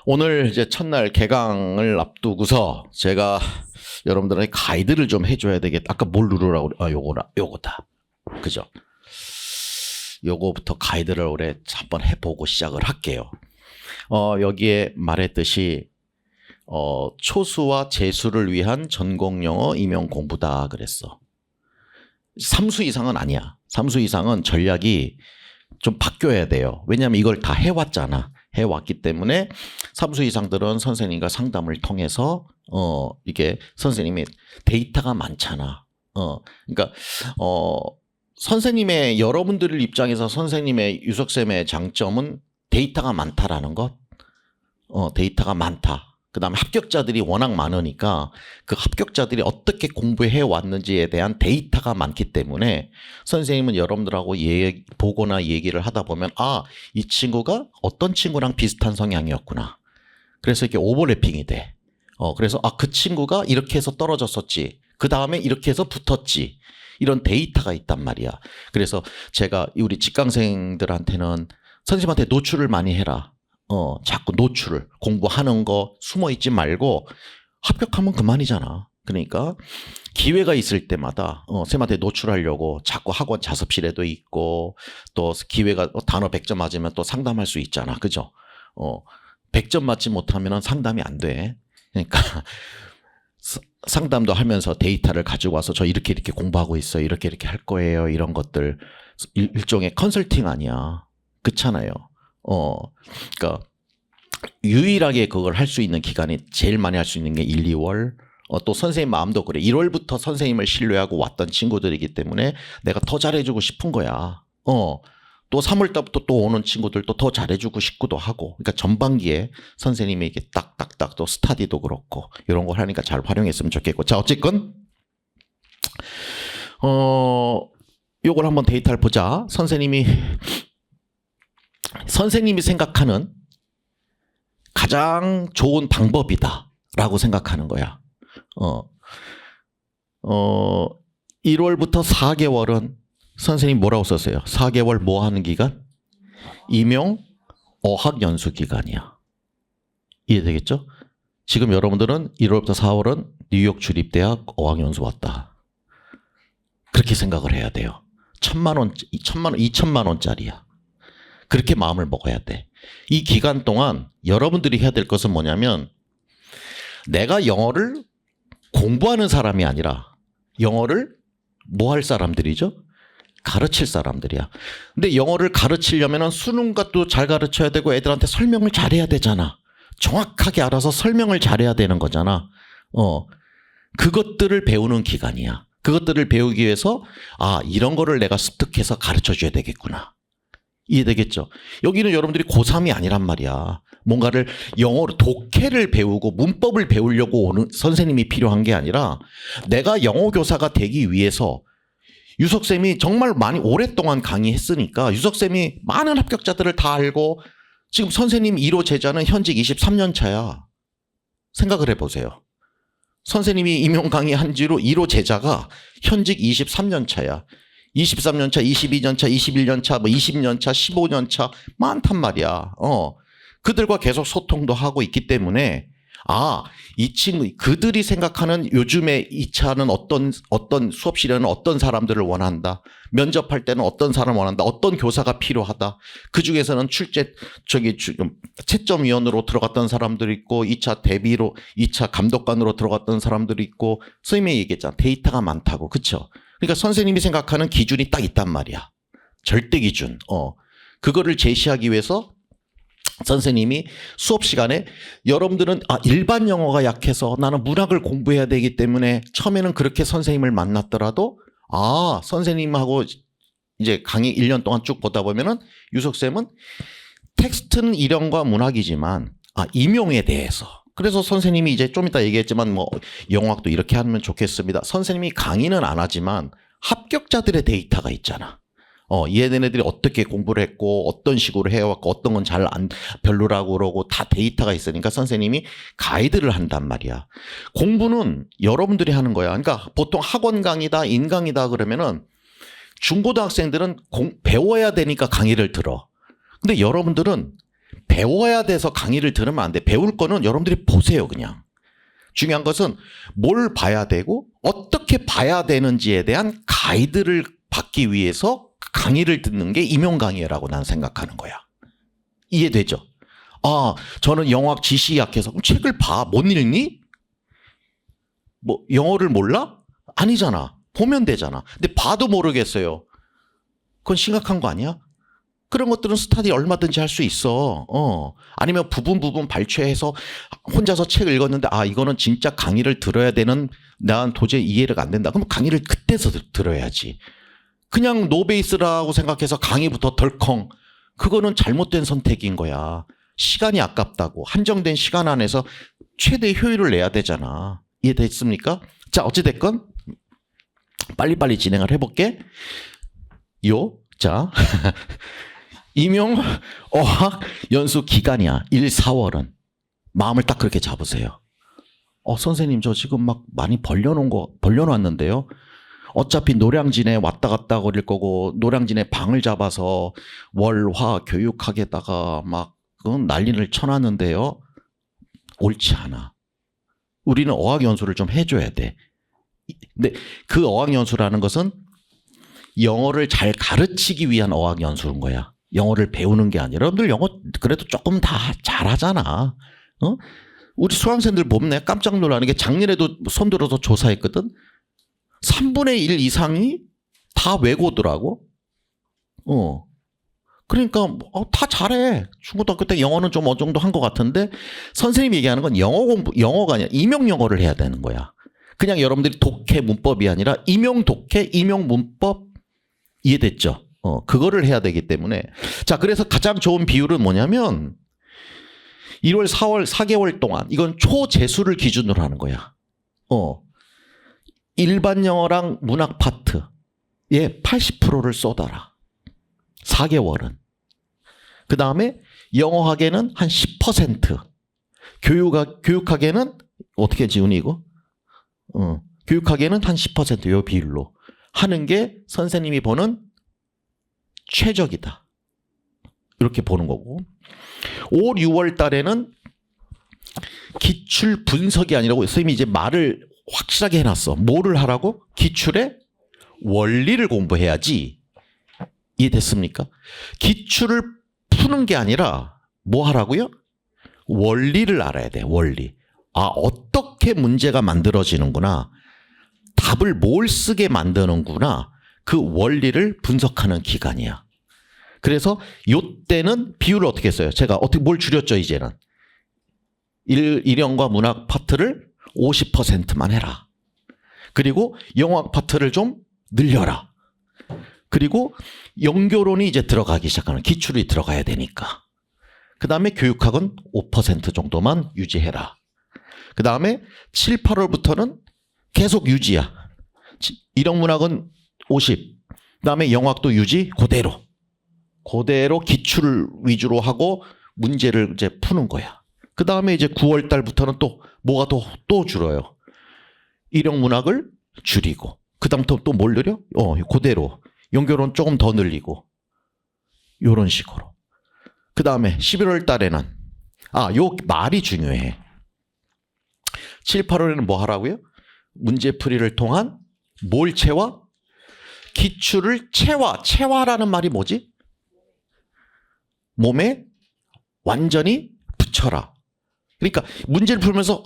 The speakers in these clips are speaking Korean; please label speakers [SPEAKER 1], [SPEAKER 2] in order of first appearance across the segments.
[SPEAKER 1] 오늘 이제 첫날 개강을 앞두고서 제가 여러분들에게 가이드를 좀 해줘야 되겠다. 아까 뭘 누르라고 요거다. 그죠? 요거부터 가이드를 올해 한번 해보고 시작을 할게요. 여기에 말했듯이 초수와 재수를 위한 전공영어 임용 공부다 그랬어. 3수 이상은 아니야. 3수 이상은 전략이 좀 바뀌어야 돼요. 왜냐하면 이걸 다 해왔잖아. 해왔기 때문에 3수 이상들은 선생님과 상담을 통해서 이게 선생님의 데이터가 많잖아. 그러니까 선생님의 여러분들 입장에서 선생님의 유석쌤의 장점은 데이터가 많다라는 것. 데이터가 많다. 그 다음에 합격자들이 워낙 많으니까 그 합격자들이 어떻게 공부해 왔는지에 대한 데이터가 많기 때문에 선생님은 여러분들하고 보거나 얘기를 하다 보면 이 친구가 어떤 친구랑 비슷한 성향이었구나. 그래서 이렇게 오버래핑이 돼. 그래서 그 친구가 이렇게 해서 떨어졌었지. 그 다음에 이렇게 해서 붙었지. 이런 데이터가 있단 말이야. 그래서 제가 우리 직강생들한테는 선생님한테 노출을 많이 해라. 자꾸 노출을 공부하는 거 숨어 있지 말고 합격하면 그만이잖아. 그러니까 기회가 있을 때마다 쌤한테 노출하려고 자꾸 학원 자습실에도 있고 또 기회가 단어 100점 맞으면 또 상담할 수 있잖아. 그죠? 100점 맞지 못하면 상담이 안 돼. 그러니까 상담도 하면서 데이터를 가지고 와서 저 이렇게 공부하고 있어요. 이렇게 할 거예요. 이런 것들 일종의 컨설팅 아니야. 그렇잖아요. 그러니까 유일하게 그걸 할 수 있는 기간이 제일 많이 할 수 있는 게 1, 2월. 또 선생님 마음도 그래. 1월부터 선생님을 신뢰하고 왔던 친구들이기 때문에 내가 더 잘해주고 싶은 거야. 또 3월 달부터 또 오는 친구들도 더 잘해주고 싶기도 하고. 그러니까 전반기에 선생님이 이게 딱딱딱 또 스타디도 그렇고 이런 걸 하니까 잘 활용했으면 좋겠고. 자, 어쨌건 요걸 한번 데이터를 보자. 선생님이 생각하는 가장 좋은 방법이다라고 생각하는 거야. 1월부터 4개월은 선생님 뭐라고 썼어요? 4개월 뭐 하는 기간? 임용 어학 연수 기간이야. 이해되겠죠? 지금 여러분들은 1월부터 4월은 뉴욕 주립대학 어학 연수 왔다. 그렇게 생각을 해야 돼요. 1,000만 원, 2천만 원짜리야. 그렇게 마음을 먹어야 돼. 이 기간 동안 여러분들이 해야 될 것은 뭐냐면 내가 영어를 공부하는 사람이 아니라 영어를 뭐 할 사람들이죠? 가르칠 사람들이야. 근데 영어를 가르치려면 수능과도 잘 가르쳐야 되고 애들한테 설명을 잘해야 되잖아. 정확하게 알아서 설명을 잘해야 되는 거잖아. 그것들을 배우는 기간이야. 그것들을 배우기 위해서 이런 거를 내가 습득해서 가르쳐줘야 되겠구나. 이해되겠죠? 여기는 여러분들이 고3이 아니란 말이야. 뭔가를 영어로 독해를 배우고 문법을 배우려고 오는 선생님이 필요한 게 아니라 내가 영어 교사가 되기 위해서 유석쌤이 정말 많이 오랫동안 강의했으니까 유석쌤이 많은 합격자들을 다 알고 지금 선생님 1호 제자는 현직 23년 차야. 생각을 해보세요. 선생님이 임용 강의한 지로 1호 제자가 현직 23년 차야. 23년 차, 22년 차, 21년 차, 20년 차, 15년 차 많단 말이야. 그들과 계속 소통도 하고 있기 때문에 이 친구 그들이 생각하는 요즘에 이 차는 어떤 수업실에는 어떤 사람들을 원한다. 면접할 때는 어떤 사람을 원한다. 어떤 교사가 필요하다. 그 중에서는 채점위원으로 들어갔던 사람들이 있고 2차 대비로 2차 감독관으로 들어갔던 사람들이 있고 선생님이 얘기했잖아. 데이터가 많다고. 그렇죠? 그러니까 선생님이 생각하는 기준이 딱 있단 말이야. 절대 기준. 그거를 제시하기 위해서 선생님이 수업 시간에 여러분들은 일반 영어가 약해서 나는 문학을 공부해야 되기 때문에 처음에는 그렇게 선생님을 만났더라도 선생님하고 이제 강의 1년 동안 쭉 보다 보면은 유석쌤은 텍스트는 일형과 문학이지만 임용에 대해서 그래서 선생님이 이제 좀 이따 얘기했지만 영어학도 이렇게 하면 좋겠습니다. 선생님이 강의는 안 하지만 합격자들의 데이터가 있잖아. 얘네들이 어떻게 공부를 했고 어떤 식으로 해왔고 어떤 건 잘 별로라고 그러고 다 데이터가 있으니까 선생님이 가이드를 한단 말이야. 공부는 여러분들이 하는 거야. 그러니까 보통 학원 강의다 인강이다 그러면은 중고등학생들은 배워야 되니까 강의를 들어. 근데 여러분들은 배워야 돼서 강의를 들으면 안 돼. 배울 거는 여러분들이 보세요, 그냥. 중요한 것은 뭘 봐야 되고 어떻게 봐야 되는지에 대한 가이드를 받기 위해서 강의를 듣는 게 임용 강의라고 난 생각하는 거야. 이해되죠? 아, 저는 영어학 지식이 약해서 그럼 책을 봐. 못 읽니? 뭐 영어를 몰라? 아니잖아. 보면 되잖아. 근데 봐도 모르겠어요. 그건 심각한 거 아니야? 그런 것들은 스터디 얼마든지 할 수 있어. 아니면 부분 발췌해서 혼자서 책을 읽었는데 아 이거는 진짜 강의를 들어야 되는 난 도저히 이해가 안 된다. 그럼 강의를 그때서 들어야지. 그냥 노베이스라고 생각해서 강의부터 덜컹. 그거는 잘못된 선택인 거야. 시간이 아깝다고. 한정된 시간 안에서 최대 효율을 내야 되잖아. 이해됐습니까? 자 어찌됐건 빨리빨리 진행을 해볼게. 자 임용 어학 연수 기간이야. 1, 4월은. 마음을 딱 그렇게 잡으세요. 선생님 저 지금 막 많이 벌려놨는데요. 어차피 노량진에 왔다 갔다 거릴 거고 노량진에 방을 잡아서 월화 교육학에다가 막 난리를 쳐놨는데요. 옳지 않아. 우리는 어학연수를 좀 해줘야 돼. 근데 그 어학연수라는 것은 영어를 잘 가르치기 위한 어학연수인 거야. 영어를 배우는 게 아니라 여러분들 영어 그래도 조금 다 잘하잖아. 우리 수강생들 보면 내가 깜짝 놀라는 게 작년에도 손들어서 조사했거든. 3분의 1 이상이 다 외고더라고. 그러니까 다 잘해. 중고등학교 때 영어는 좀 어느 정도 한 것 같은데 선생님이 얘기하는 건 영어가 아니라 임용 영어를 해야 되는 거야. 그냥 여러분들이 독해 문법이 아니라 임용 독해, 임용 문법 이해됐죠? 그거를 해야 되기 때문에 자 그래서 가장 좋은 비율은 뭐냐면 1월, 4월 4개월 동안 이건 초재수를 기준으로 하는 거야. 일반 영어랑 문학 파트에 80%를 쏟아라. 4개월은. 그 다음에 영어학에는 한 10%. 교육학에는 어떻게 지훈이 이거? 교육학에는 한 10%요 비율로 하는 게 선생님이 보는 최적이다. 이렇게 보는 거고 5, 6월 달에는 기출 분석이 아니라고 선생님이 이제 말을 확실하게 해놨어. 뭐를 하라고? 기출의 원리를 공부해야지. 이해됐습니까? 기출을 푸는 게 아니라 뭐 하라고요? 원리를 알아야 돼. 원리. 어떻게 문제가 만들어지는구나. 답을 뭘 쓰게 만드는구나. 그 원리를 분석하는 기간이야. 그래서 요때는 비율을 어떻게 써요? 제가 어떻게 뭘 줄였죠 이제는. 일영과 문학 파트를 50%만 해라. 그리고 영어학 파트를 좀 늘려라. 그리고 연교론이 이제 들어가기 시작하는 기출이 들어가야 되니까. 그 다음에 교육학은 5% 정도만 유지해라. 그 다음에 7, 8월부터는 계속 유지야. 일영문학은 50. 그 다음에 영어학도 유지 그대로. 그대로 기출 위주로 하고 문제를 이제 푸는 거야. 그 다음에 이제 9월 달부터는 또 뭐가 또 줄어요. 일영문학을 줄이고. 그 다음부터 또 뭘 늘려? 그대로. 연결은 조금 더 늘리고. 요런 식으로. 그 다음에 11월 달에는 요 말이 중요해. 7, 8월에는 뭐 하라고요? 문제풀이를 통한 뭘 채워? 기출을 채워. 채워라는 말이 뭐지? 몸에 완전히 붙여라. 그러니까 문제를 풀면서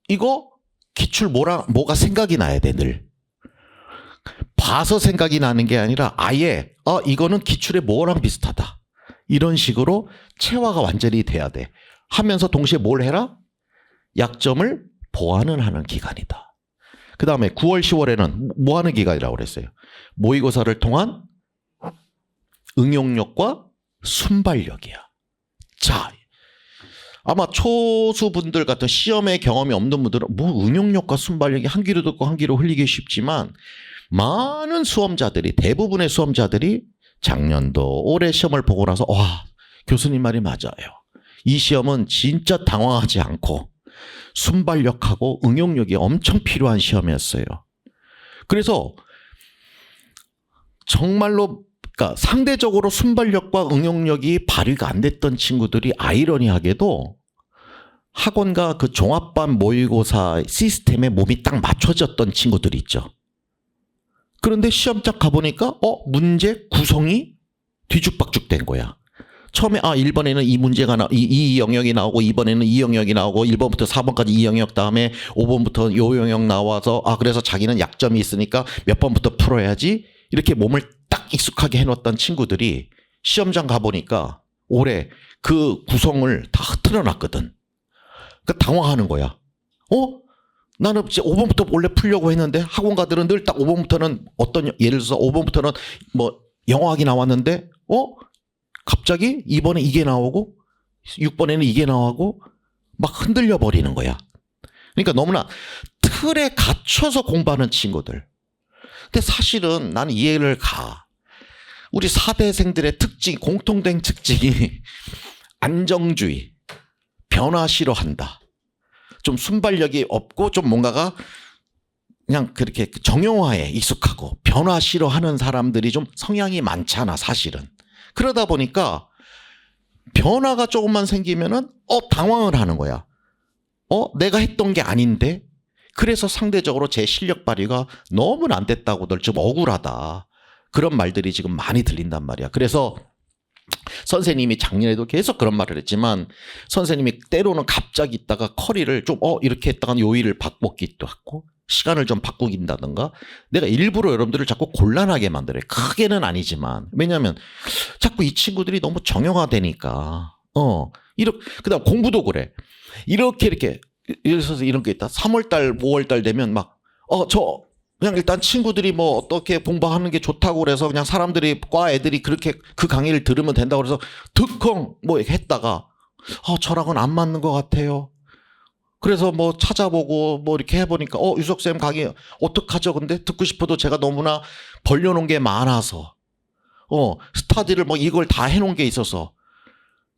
[SPEAKER 1] 이거 기출 뭐가 생각이 나야 돼 늘. 봐서 생각이 나는 게 아니라 아예 이거는 기출의 뭐랑 비슷하다. 이런 식으로 체화가 완전히 돼야 돼. 하면서 동시에 뭘 해라? 약점을 보완을 하는 기간이다. 그 다음에 9월, 10월에는 뭐 하는 기간이라고 그랬어요? 모의고사를 통한 응용력과 순발력이야. 자, 아마 초수분들 같은 시험에 경험이 없는 분들은 뭐 응용력과 순발력이 한 귀로 듣고 한 귀로 흘리기 쉽지만 많은 수험자들이 대부분의 수험자들이 작년도 올해 시험을 보고 나서 와 교수님 말이 맞아요. 이 시험은 진짜 당황하지 않고 순발력하고 응용력이 엄청 필요한 시험이었어요. 그래서 정말로 그러니까 상대적으로 순발력과 응용력이 발휘가 안 됐던 친구들이 아이러니하게도 학원과 그 종합반 모의고사 시스템에 몸이 딱 맞춰졌던 친구들이 있죠. 그런데 시험장 가보니까 문제 구성이 뒤죽박죽 된 거야. 처음에 1번에는 이 문제가 이 영역이 나오고 2번에는 이 영역이 나오고 1번부터 4번까지 이 영역 다음에 5번부터 요 영역 나와서 그래서 자기는 약점이 있으니까 몇 번부터 풀어야지 이렇게 몸을 딱 익숙하게 해놓았던 친구들이 시험장 가보니까 올해 그 구성을 다 흐트러놨거든. 그러니까 당황하는 거야. 나는 이제 5번부터 원래 풀려고 했는데 학원가들은 늘 딱 5번부터는 예를 들어서 5번부터는 뭐 영어학이 나왔는데 갑자기 2번에 이게 나오고 6번에는 이게 나오고 막 흔들려 버리는 거야. 그러니까 너무나 틀에 갇혀서 공부하는 친구들. 근데 사실은 나는 이해를 가. 우리 4대생들의 특징, 공통된 특징이 안정주의, 변화 싫어한다. 좀 순발력이 없고 좀 뭔가가 그냥 그렇게 정형화에 익숙하고 변화 싫어하는 사람들이 좀 성향이 많잖아, 사실은. 그러다 보니까 변화가 조금만 생기면은 당황을 하는 거야. 내가 했던 게 아닌데. 그래서 상대적으로 제 실력 발휘가 너무 안 됐다고들 좀 억울하다. 그런 말들이 지금 많이 들린단 말이야. 그래서 선생님이 작년에도 계속 그런 말을 했지만 선생님이 때로는 갑자기 있다가 커리를 좀 이렇게 했다가 요일을 바꾸기도 하고 시간을 좀 바꾸긴다든가 내가 일부러 여러분들을 자꾸 곤란하게 만들어요. 크게는 아니지만. 왜냐하면 자꾸 이 친구들이 너무 정형화되니까. 그다음 공부도 그래. 이렇게 예를 들어서 이런 게 있다. 3월달, 5월달 되면 그냥 일단 친구들이 뭐 어떻게 공부하는 게 좋다고 그래서 그냥 사람들이 과 애들이 그렇게 그 강의를 들으면 된다고 그래서 득컹 뭐 했다가 저랑은 안 맞는 것 같아요. 그래서 뭐 찾아보고 뭐 이렇게 해보니까 유석쌤 강의 어떡하죠? 근데 듣고 싶어도 제가 너무나 벌려놓은 게 많아서 스타디를 뭐 이걸 다 해놓은 게 있어서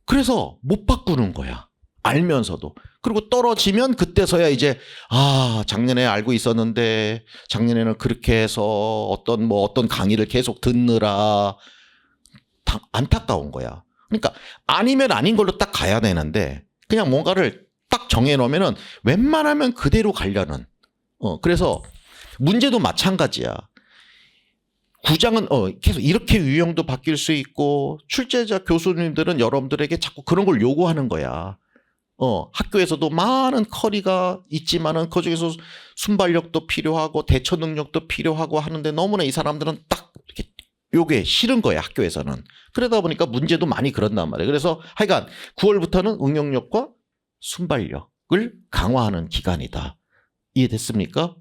[SPEAKER 1] 그래서 못 바꾸는 거야. 알면서도. 그리고 떨어지면 그때서야 이제 작년에 알고 있었는데 작년에는 그렇게 해서 어떤 강의를 계속 듣느라 안타까운 거야. 그러니까 아니면 아닌 걸로 딱 가야 되는데 그냥 뭔가를 딱 정해놓으면은 웬만하면 그대로 가려는. 그래서 문제도 마찬가지야. 구장은 계속 이렇게 유형도 바뀔 수 있고 출제자 교수님들은 여러분들에게 자꾸 그런 걸 요구하는 거야. 학교에서도 많은 커리가 있지만은 그중에서 순발력도 필요하고 대처 능력도 필요하고 하는데 너무나 이 사람들은 딱 이렇게 요게 싫은 거야, 학교에서는. 그러다 보니까 문제도 많이 그런단 말이에요. 그래서 하여간 9월부터는 응용력과 순발력을 강화하는 기간이다. 이해됐습니까?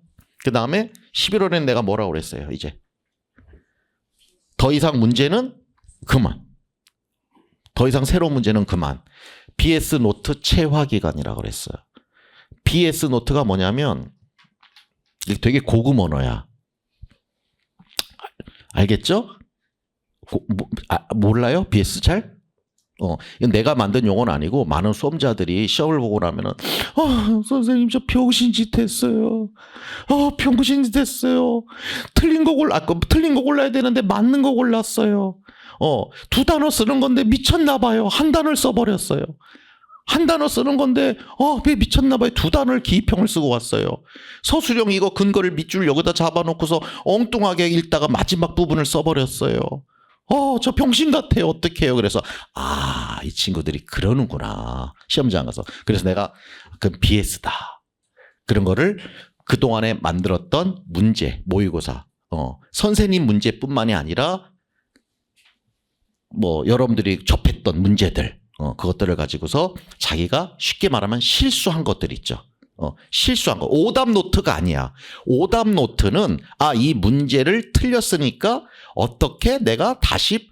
[SPEAKER 1] 그 다음에 11월엔 내가 뭐라고 그랬어요, 이제. 더 이상 문제는 그만. 더 이상 새로운 문제는 그만. BS 노트 채화 기간이라고 그랬어요. BS 노트가 뭐냐면 되게 고급 언어야. 알겠죠? 몰라요? BS 잘? 이건 내가 만든 용어는 아니고 많은 수험자들이 시험을 보고 나면은 선생님 저 병신짓 했어요. 병신짓 했어요. 틀린 거 골라야 되는데 맞는 거 골랐어요. 2단어 쓰는 건데 미쳤나 봐요. 한 단어를 써버렸어요. 한 단어 쓰는 건데 왜 미쳤나 봐요. 2단어를 기입형을 쓰고 왔어요. 서술형 이거 근거를 밑줄 여기다 잡아놓고서 엉뚱하게 읽다가 마지막 부분을 써버렸어요. 저 병신 같아요. 어떡해요. 그래서 이 친구들이 그러는구나. 시험장 가서. 그래서 내가 그건 BS다. 그런 거를 그동안에 만들었던 문제, 모의고사. 선생님 문제뿐만이 아니라 뭐 여러분들이 접했던 문제들 그것들을 가지고서 자기가 쉽게 말하면 실수한 것들 있죠. 실수한 거. 오답 노트가 아니야. 오답 노트는 이 문제를 틀렸으니까 어떻게 내가 다시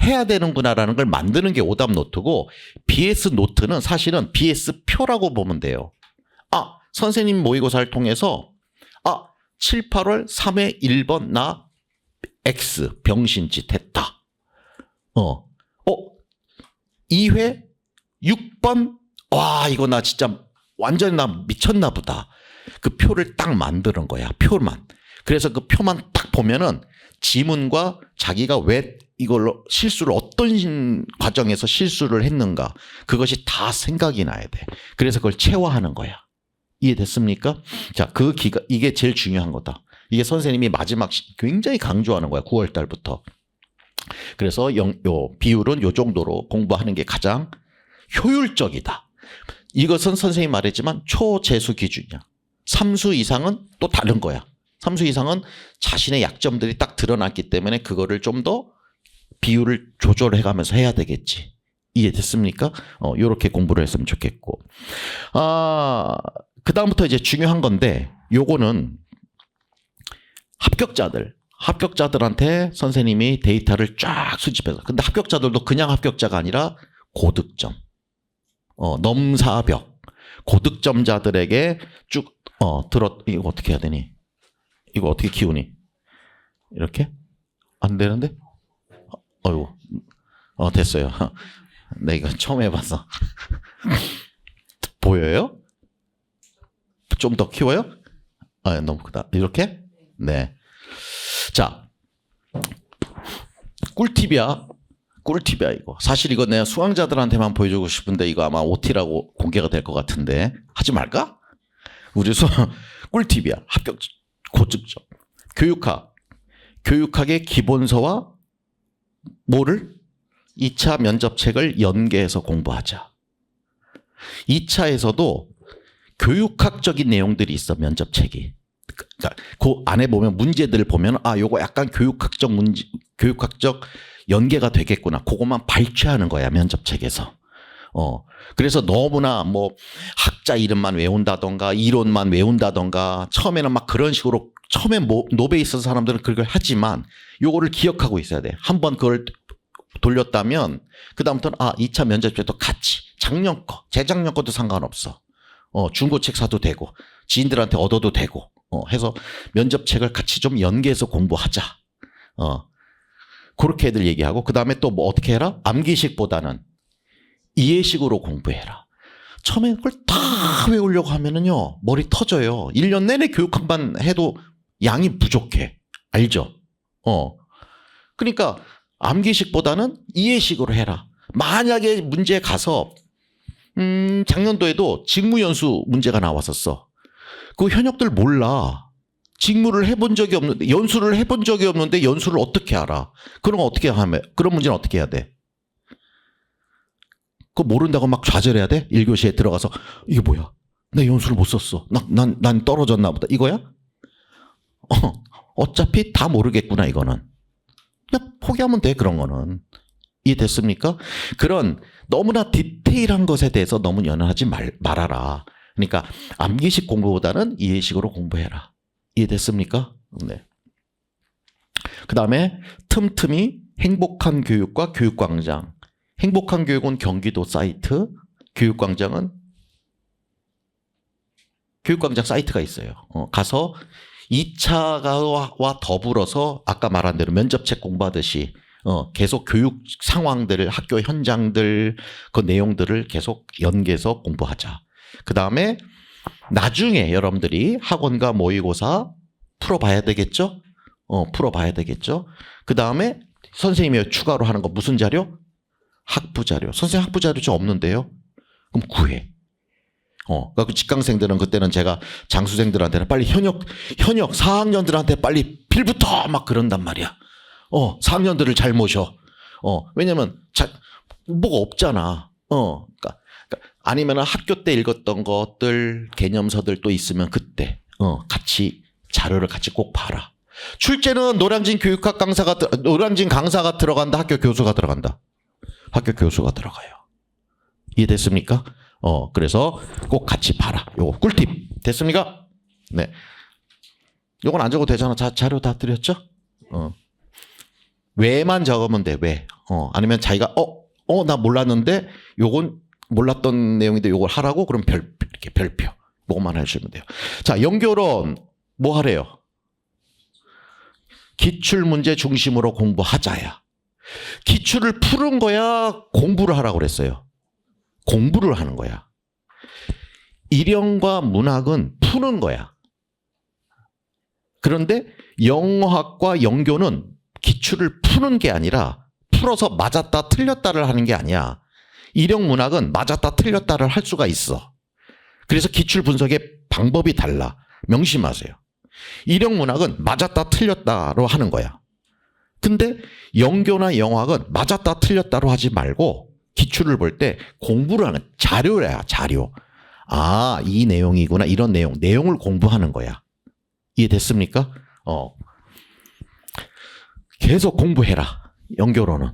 [SPEAKER 1] 해야 되는구나라는 걸 만드는 게 오답 노트고 BS 노트는 사실은 BS 표라고 보면 돼요. 선생님 모의고사를 통해서 7, 8월 3회 1번 나 X 병신짓 했다. 2회 6번 이거 나 진짜 완전히 나 미쳤나 보다. 그 표를 딱 만드는 거야. 표만. 그래서 그 표만 딱 보면은 지문과 자기가 왜 이걸로 실수를 어떤 과정에서 실수를 했는가 그것이 다 생각이 나야 돼. 그래서 그걸 체화하는 거야. 이해됐습니까? 자, 이게 제일 중요한 거다. 이게 선생님이 마지막 굉장히 강조하는 거야. 9월 달부터. 그래서 요 비율은 요 정도로 공부하는 게 가장 효율적이다. 이것은 선생님이 말했지만 초재수 기준이야. 3수 이상은 또 다른 거야. 3수 이상은 자신의 약점들이 딱 드러났기 때문에 그거를 좀 더 비율을 조절해 가면서 해야 되겠지. 이해됐습니까? 요렇게 공부를 했으면 좋겠고. 그다음부터 이제 중요한 건데 요거는 합격자들한테 선생님이 데이터를 쫙 수집해서. 근데 합격자들도 그냥 합격자가 아니라 고득점, 넘사벽, 고득점자들에게 쭉 이거 어떻게 해야 되니? 이거 어떻게 키우니? 이렇게? 안 되는데? 어이구. 됐어요. 내가 처음 해봐서. 보여요? 좀 더 키워요? 너무 크다. 이렇게? 네. 자, 꿀팁이야, 이거. 사실 이거 내가 수강자들한테만 보여주고 싶은데 이거 아마 OT라고 공개가 될 것 같은데 하지 말까? 우리 꿀팁이야. 합격, 고득점. 교육학의 기본서와 뭐를? 2차 면접책을 연계해서 공부하자. 2차에서도 교육학적인 내용들이 있어, 면접책이. 그러니까 그 안에 보면 문제들을 보면 요거 약간 교육학적 연계가 되겠구나. 그것만 발췌하는 거야, 면접책에서. 그래서 너무나 뭐 학자 이름만 외운다던가 이론만 외운다던가 처음에는 막 그런 식으로 처음에 노베에 있어서 사람들은 그걸 하지만 요거를 기억하고 있어야 돼. 한번 그걸 돌렸다면 그다음부터는 2차 면접책도 같이 작년 거, 재작년 것도 상관없어. 중고책 사도 되고 지인들한테 얻어도 되고 해서 면접책을 같이 좀 연계해서 공부하자. 그렇게 애들 얘기하고 그다음에 또 뭐 어떻게 해라? 암기식보다는 이해식으로 공부해라. 처음에 그걸 다 외우려고 하면은요, 머리 터져요. 1년 내내 교육학만 해도 양이 부족해. 알죠? 그러니까 암기식보다는 이해식으로 해라. 만약에 문제 가서 작년도에도 직무연수 문제가 나왔었어. 그 현역들 몰라. 직무를 해본 적이 없는데, 연수를 해본 적이 없는데 연수를 어떻게 알아? 그런 문제는 어떻게 해야 돼? 그거 모른다고 막 좌절해야 돼? 1교시에 들어가서 이게 뭐야? 내 연수를 못 썼어. 난 떨어졌나 보다. 이거야? 어차피 다 모르겠구나, 이거는. 그냥 포기하면 돼, 그런 거는. 이해됐습니까? 그런 너무나 디테일한 것에 대해서 너무 연연하지 말아라. 그러니까 암기식 공부보다는 이해식으로 공부해라. 이해됐습니까? 네. 그 다음에 틈틈이 행복한 교육과 교육광장. 행복한 교육은 경기도 사이트, 교육광장 사이트가 있어요. 가서 2차와 더불어서 아까 말한 대로 면접책 공부하듯이 계속 교육 상황들, 학교 현장들, 그 내용들을 계속 연계해서 공부하자. 그 다음에 나중에 여러분들이 학원과 모의고사 풀어봐야 되겠죠? 풀어봐야 되겠죠? 그 다음에 선생님이 추가로 하는 거 무슨 자료? 학부자료. 선생님 학부자료 좀 없는데요? 그럼 구해. 그 직강생들은 그때는 제가 장수생들한테는 빨리 현역 4학년들한테 빨리 필부터 막 그런단 말이야. 4학년들을 잘 모셔. 왜냐면 뭐가 없잖아. 그러니까 아니면 학교 때 읽었던 것들, 개념서들 또 있으면 그때 같이 자료를 같이 꼭 봐라. 출제는 노량진 강사가 들어간다. 학교 교수가 들어간다. 학교 교수가 들어가요. 이해됐습니까? 그래서 꼭 같이 봐라. 요거 꿀팁 됐습니까? 네. 요건 안 적어도 되잖아. 자료 다 드렸죠? 왜만 적으면 돼. 왜? 아니면 자기가 나 몰랐는데 요건 몰랐던 내용인데 요걸 하라고 그럼 이렇게 별표. 뭐만 하시면 돼요. 자, 연결은 뭐 하래요? 기출 문제 중심으로 공부하자야. 기출을 푸는 거야, 공부를 하라고 그랬어요. 공부를 하는 거야. 일영과 문학은 푸는 거야. 그런데 영어학과 영교는 기출을 푸는 게 아니라 풀어서 맞았다 틀렸다를 하는 게 아니야. 이력문학은 맞았다 틀렸다를 할 수가 있어. 그래서 기출 분석의 방법이 달라. 명심하세요. 이력문학은 맞았다 틀렸다로 하는 거야. 근데 영교나 영학은 맞았다 틀렸다로 하지 말고 기출을 볼 때 공부를 하는 자료야, 자료. 아, 이 내용이구나. 이런 내용을 공부하는 거야. 이해됐습니까? 계속 공부해라. 영교로는.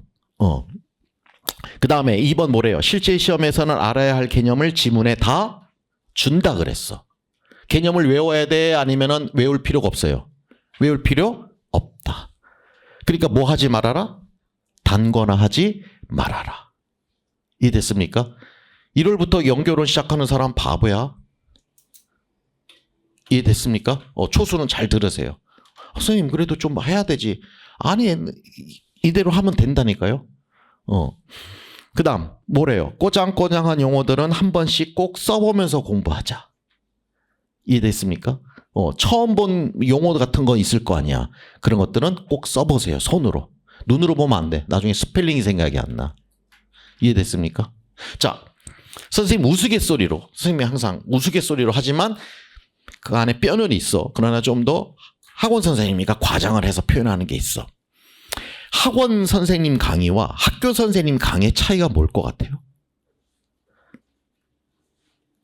[SPEAKER 1] 그 다음에 2번 뭐래요? 실제 시험에서는 알아야 할 개념을 지문에 다 준다 그랬어. 개념을 외워야 돼? 아니면은 외울 필요가 없어요? 외울 필요 없다. 그러니까 뭐 하지 말아라? 단거나 하지 말아라. 이해됐습니까? 1월부터 영교론 시작하는 사람 바보야. 이해됐습니까? 초수는 잘 들으세요. 선생님 그래도 좀 해야 되지. 아니 이대로 하면 된다니까요. 그 다음 뭐래요? 꼬장꼬장한 용어들은 한 번씩 꼭 써보면서 공부하자. 이해됐습니까? 처음 본 용어 같은 거 있을 거 아니야. 그런 것들은 꼭 써보세요. 손으로. 눈으로 보면 안 돼. 나중에 스펠링이 생각이 안 나. 이해됐습니까? 자, 선생님 우스갯소리로, 선생님이 항상 우스갯소리로 하지만 그 안에 뼈는 있어. 그러나 좀 더 학원 선생님이니까 과장을 해서 표현하는 게 있어. 학원 선생님 강의와 학교 선생님 강의의 차이가 뭘 것 같아요?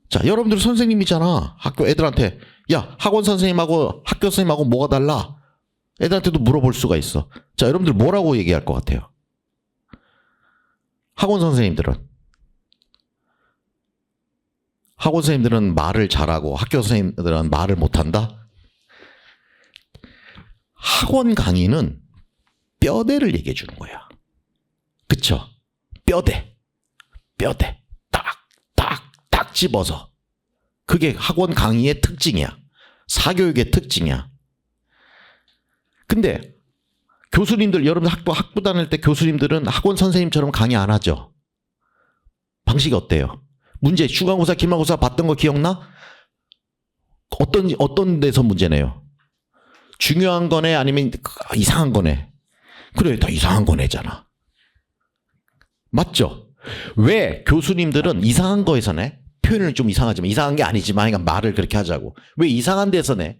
[SPEAKER 1] 자, 여러분들 선생님이잖아. 학교 애들한테 야, 학원 선생님하고 학교 선생님하고 뭐가 달라? 애들한테도 물어볼 수가 있어. 자, 여러분들 뭐라고 얘기할 것 같아요? 학원 선생님들은 말을 잘하고 학교 선생님들은 말을 못한다? 학원 강의는 뼈대를 얘기해 주는 거야. 그쵸? 뼈대. 딱 집어서. 그게 학원 강의의 특징이야. 사교육의 특징이야. 근데 교수님들, 여러분 학부 다닐 때 교수님들은 학원 선생님처럼 강의 안 하죠? 방식이 어때요? 문제, 중간고사, 기말고사 봤던 거 기억나? 어떤 데서 문제 내요? 중요한 거네? 아니면 이상한 거네? 그래, 다 이상한 거 내잖아. 맞죠? 왜 교수님들은 이상한 거에서 내? 표현은 좀 이상하지만, 이상한 게 아니지만, 그러니까 말을 그렇게 하자고. 왜 이상한 데서 내?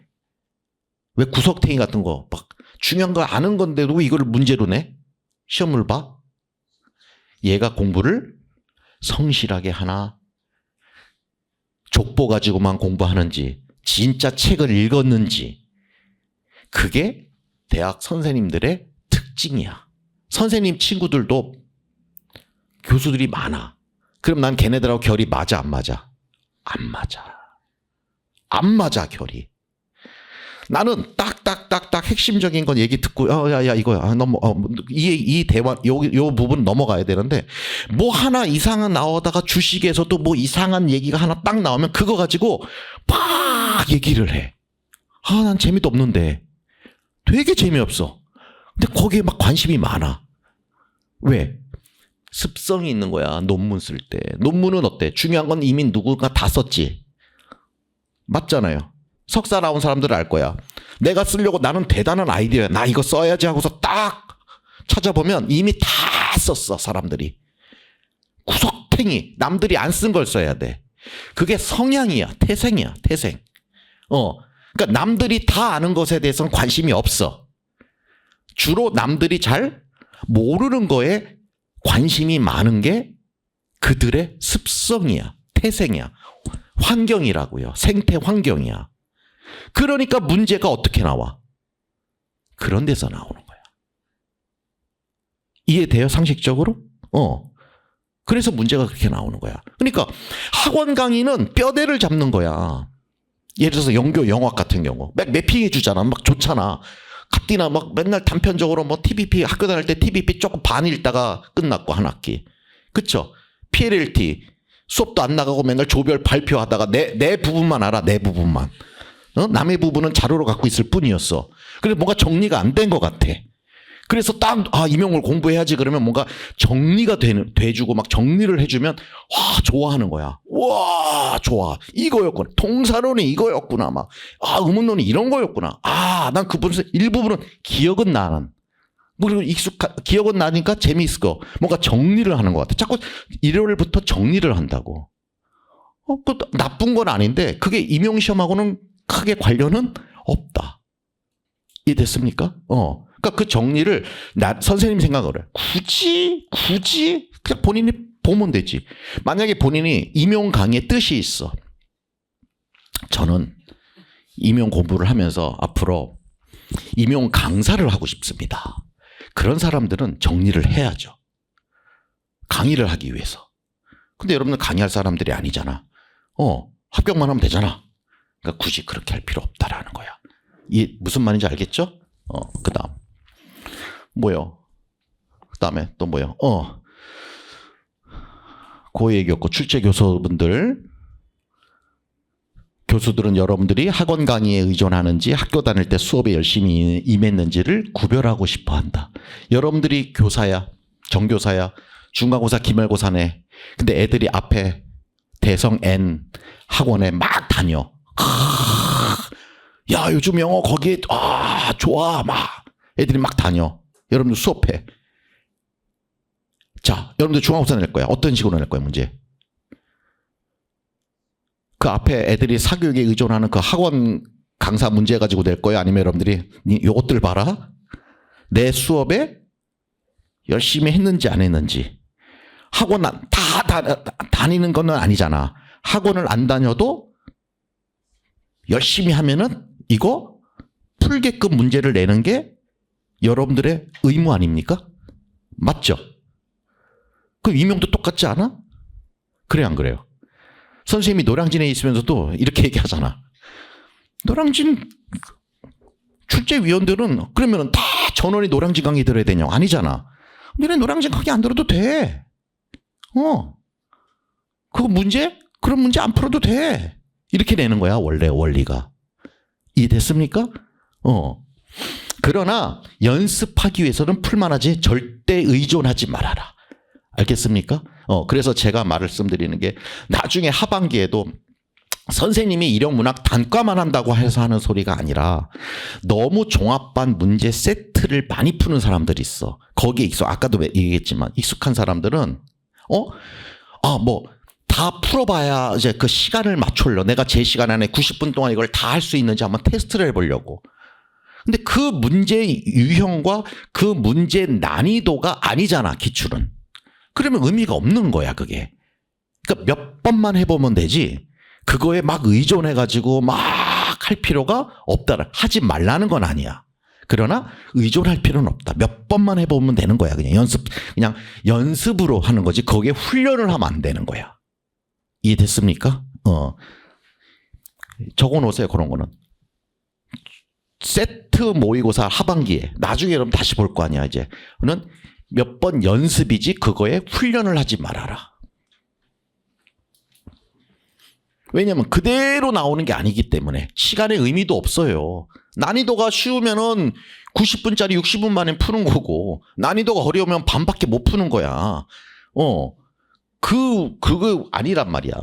[SPEAKER 1] 왜 구석탱이 같은 거, 막, 중요한 거 아는 건데도 왜 이걸 문제로 내? 시험을 봐? 얘가 공부를 성실하게 하나? 족보 가지고만 공부하는지, 진짜 책을 읽었는지, 그게 대학 선생님들의 특징이야. 선생님 친구들도 교수들이 많아. 그럼 난 걔네들하고 결이 맞아, 안 맞아? 안 맞아, 결이. 나는 딱딱딱딱 핵심적인 건 얘기 듣고, 야, 이거야. 이 대화, 요 부분 넘어가야 되는데, 뭐 하나 이상한 나오다가 주식에서도 뭐 이상한 얘기가 하나 딱 나오면 그거 가지고 막 얘기를 해. 난 재미도 없는데. 되게 재미없어. 근데 거기에 막 관심이 많아. 왜? 습성이 있는 거야. 논문 쓸 때. 논문은 어때? 중요한 건 이미 누군가 다 썼지. 맞잖아요. 석사 나온 사람들은 알 거야. 내가 쓰려고 나는 대단한 아이디어야. 나 이거 써야지 하고서 딱 찾아보면 이미 다 썼어, 사람들이. 구석탱이. 남들이 안 쓴 걸 써야 돼. 그게 성향이야. 태생이야. 태생. 그러니까 남들이 다 아는 것에 대해서는 관심이 없어. 주로 남들이 잘 모르는 거에 관심이 많은 게 그들의 습성이야. 태생이야. 환경이라고요. 생태 환경이야. 그러니까 문제가 어떻게 나와? 그런 데서 나오는 거야. 이해돼요? 상식적으로? 그래서 문제가 그렇게 나오는 거야. 그러니까 학원 강의는 뼈대를 잡는 거야. 예를 들어서 영교, 영학 같은 경우 막 매핑해 주잖아. 막 좋잖아. 갑디나 막 맨날 단편적으로 뭐 TBP 학교 다닐 때 TBP 조금 반 읽다가 끝났고 한 학기. 그쵸? PLLT 수업도 안 나가고 맨날 조별 발표하다가 내 부분만 알아. 내 부분만. 남의 부분은 자료로 갖고 있을 뿐이었어. 그래서 뭔가 정리가 안 된 것 같아. 그래서 딱 이명을 공부해야지 그러면 뭔가 정리가 돼주고 막 정리를 해주면 와 좋아하는 거야. 와 좋아. 이거였구나. 동사론이 이거였구나. 막 의문론이 이런 거였구나. 난 그 부분 일부분은 기억은 나는. 그리고 기억은 나니까 재미있을 거. 뭔가 정리를 하는 것 같아. 자꾸 일요일부터 정리를 한다고. 그 나쁜 건 아닌데 그게 임용시험하고는 크게 관련은 없다. 이해됐습니까? 그러니까 그 정리를 선생님 생각을 해. 굳이 그냥 본인이 보면 되지. 만약에 본인이 임용 강의에 뜻이 있어. 저는 임용 공부를 하면서 앞으로 임용 강사를 하고 싶습니다. 그런 사람들은 정리를 해야죠. 강의를 하기 위해서. 근데 여러분들 강의할 사람들이 아니잖아. 합격만 하면 되잖아. 그러니까 굳이 그렇게 할 필요 없다라는 거야. 이 무슨 말인지 알겠죠? 그다음 뭐요? 그다음에 또 뭐요? 그 얘기였고 출제 교수들은 여러분들이 학원 강의에 의존하는지 학교 다닐 때 수업에 열심히 임했는지를 구별하고 싶어 한다. 여러분들이 교사야, 정교사야, 중간고사, 기말고사네. 근데 애들이 앞에 대성 N 학원에 막 다녀. 야, 요즘 영어 거기에 좋아 막 애들이 막 다녀. 여러분들 수업해. 자, 여러분들 중간고사 낼 거야. 어떤 식으로 낼 거야, 문제? 그 앞에 애들이 사교육에 의존하는 그 학원 강사 문제 가지고 낼 거야? 아니면 여러분들이 요것들 봐라. 내 수업에 열심히 했는지 안 했는지. 학원 다니는 건 아니잖아. 학원을 안 다녀도 열심히 하면은 이거 풀게끔 문제를 내는 게 여러분들의 의무 아닙니까? 맞죠? 그 임용도 똑같지 않아? 그래 안 그래요? 선생님이 노량진에 있으면서도 이렇게 얘기하잖아. 노량진 출제위원들은 그러면 다 전원이 노량진 강의 들어야 되냐고. 아니잖아. 너네 노량진 강의 안 들어도 돼. 그거 그런 문제 안 풀어도 돼. 이렇게 내는 거야, 원래 원리가. 이해됐습니까? 그러나 연습하기 위해서는 풀만하지 절대 의존하지 말아라. 알겠습니까? 그래서 제가 말씀드리는 게 나중에 하반기에도 선생님이 일용문학 단과만 한다고 해서 하는 소리가 아니라 너무 종합반 문제 세트를 많이 푸는 사람들이 있어. 거기에 아까도 얘기했지만 익숙한 사람들은 다 풀어봐야 이제 그 시간을 맞추려. 내가 제 시간 안에 90분 동안 이걸 다 할 수 있는지 한번 테스트를 해보려고. 근데 그 문제 유형과 그 문제 난이도가 아니잖아, 기출은. 그러면 의미가 없는 거야, 그게. 그러니까 몇 번만 해보면 되지. 그거에 막 의존해가지고 막 할 필요가 없다. 하지 말라는 건 아니야. 그러나 의존할 필요는 없다. 몇 번만 해보면 되는 거야. 그냥 연습으로 하는 거지. 거기에 훈련을 하면 안 되는 거야. 이해됐습니까? 적어 놓으세요, 그런 거는. 세트 모의고사 하반기에. 나중에 여러분 다시 볼 거 아니야, 이제. 는 몇 번 연습이지 그거에 훈련을 하지 말아라. 왜냐면 그대로 나오는 게 아니기 때문에 시간의 의미도 없어요. 난이도가 쉬우면은 90분짜리 60분 만에 푸는 거고 난이도가 어려우면 반밖에 못 푸는 거야. 그거 아니란 말이야.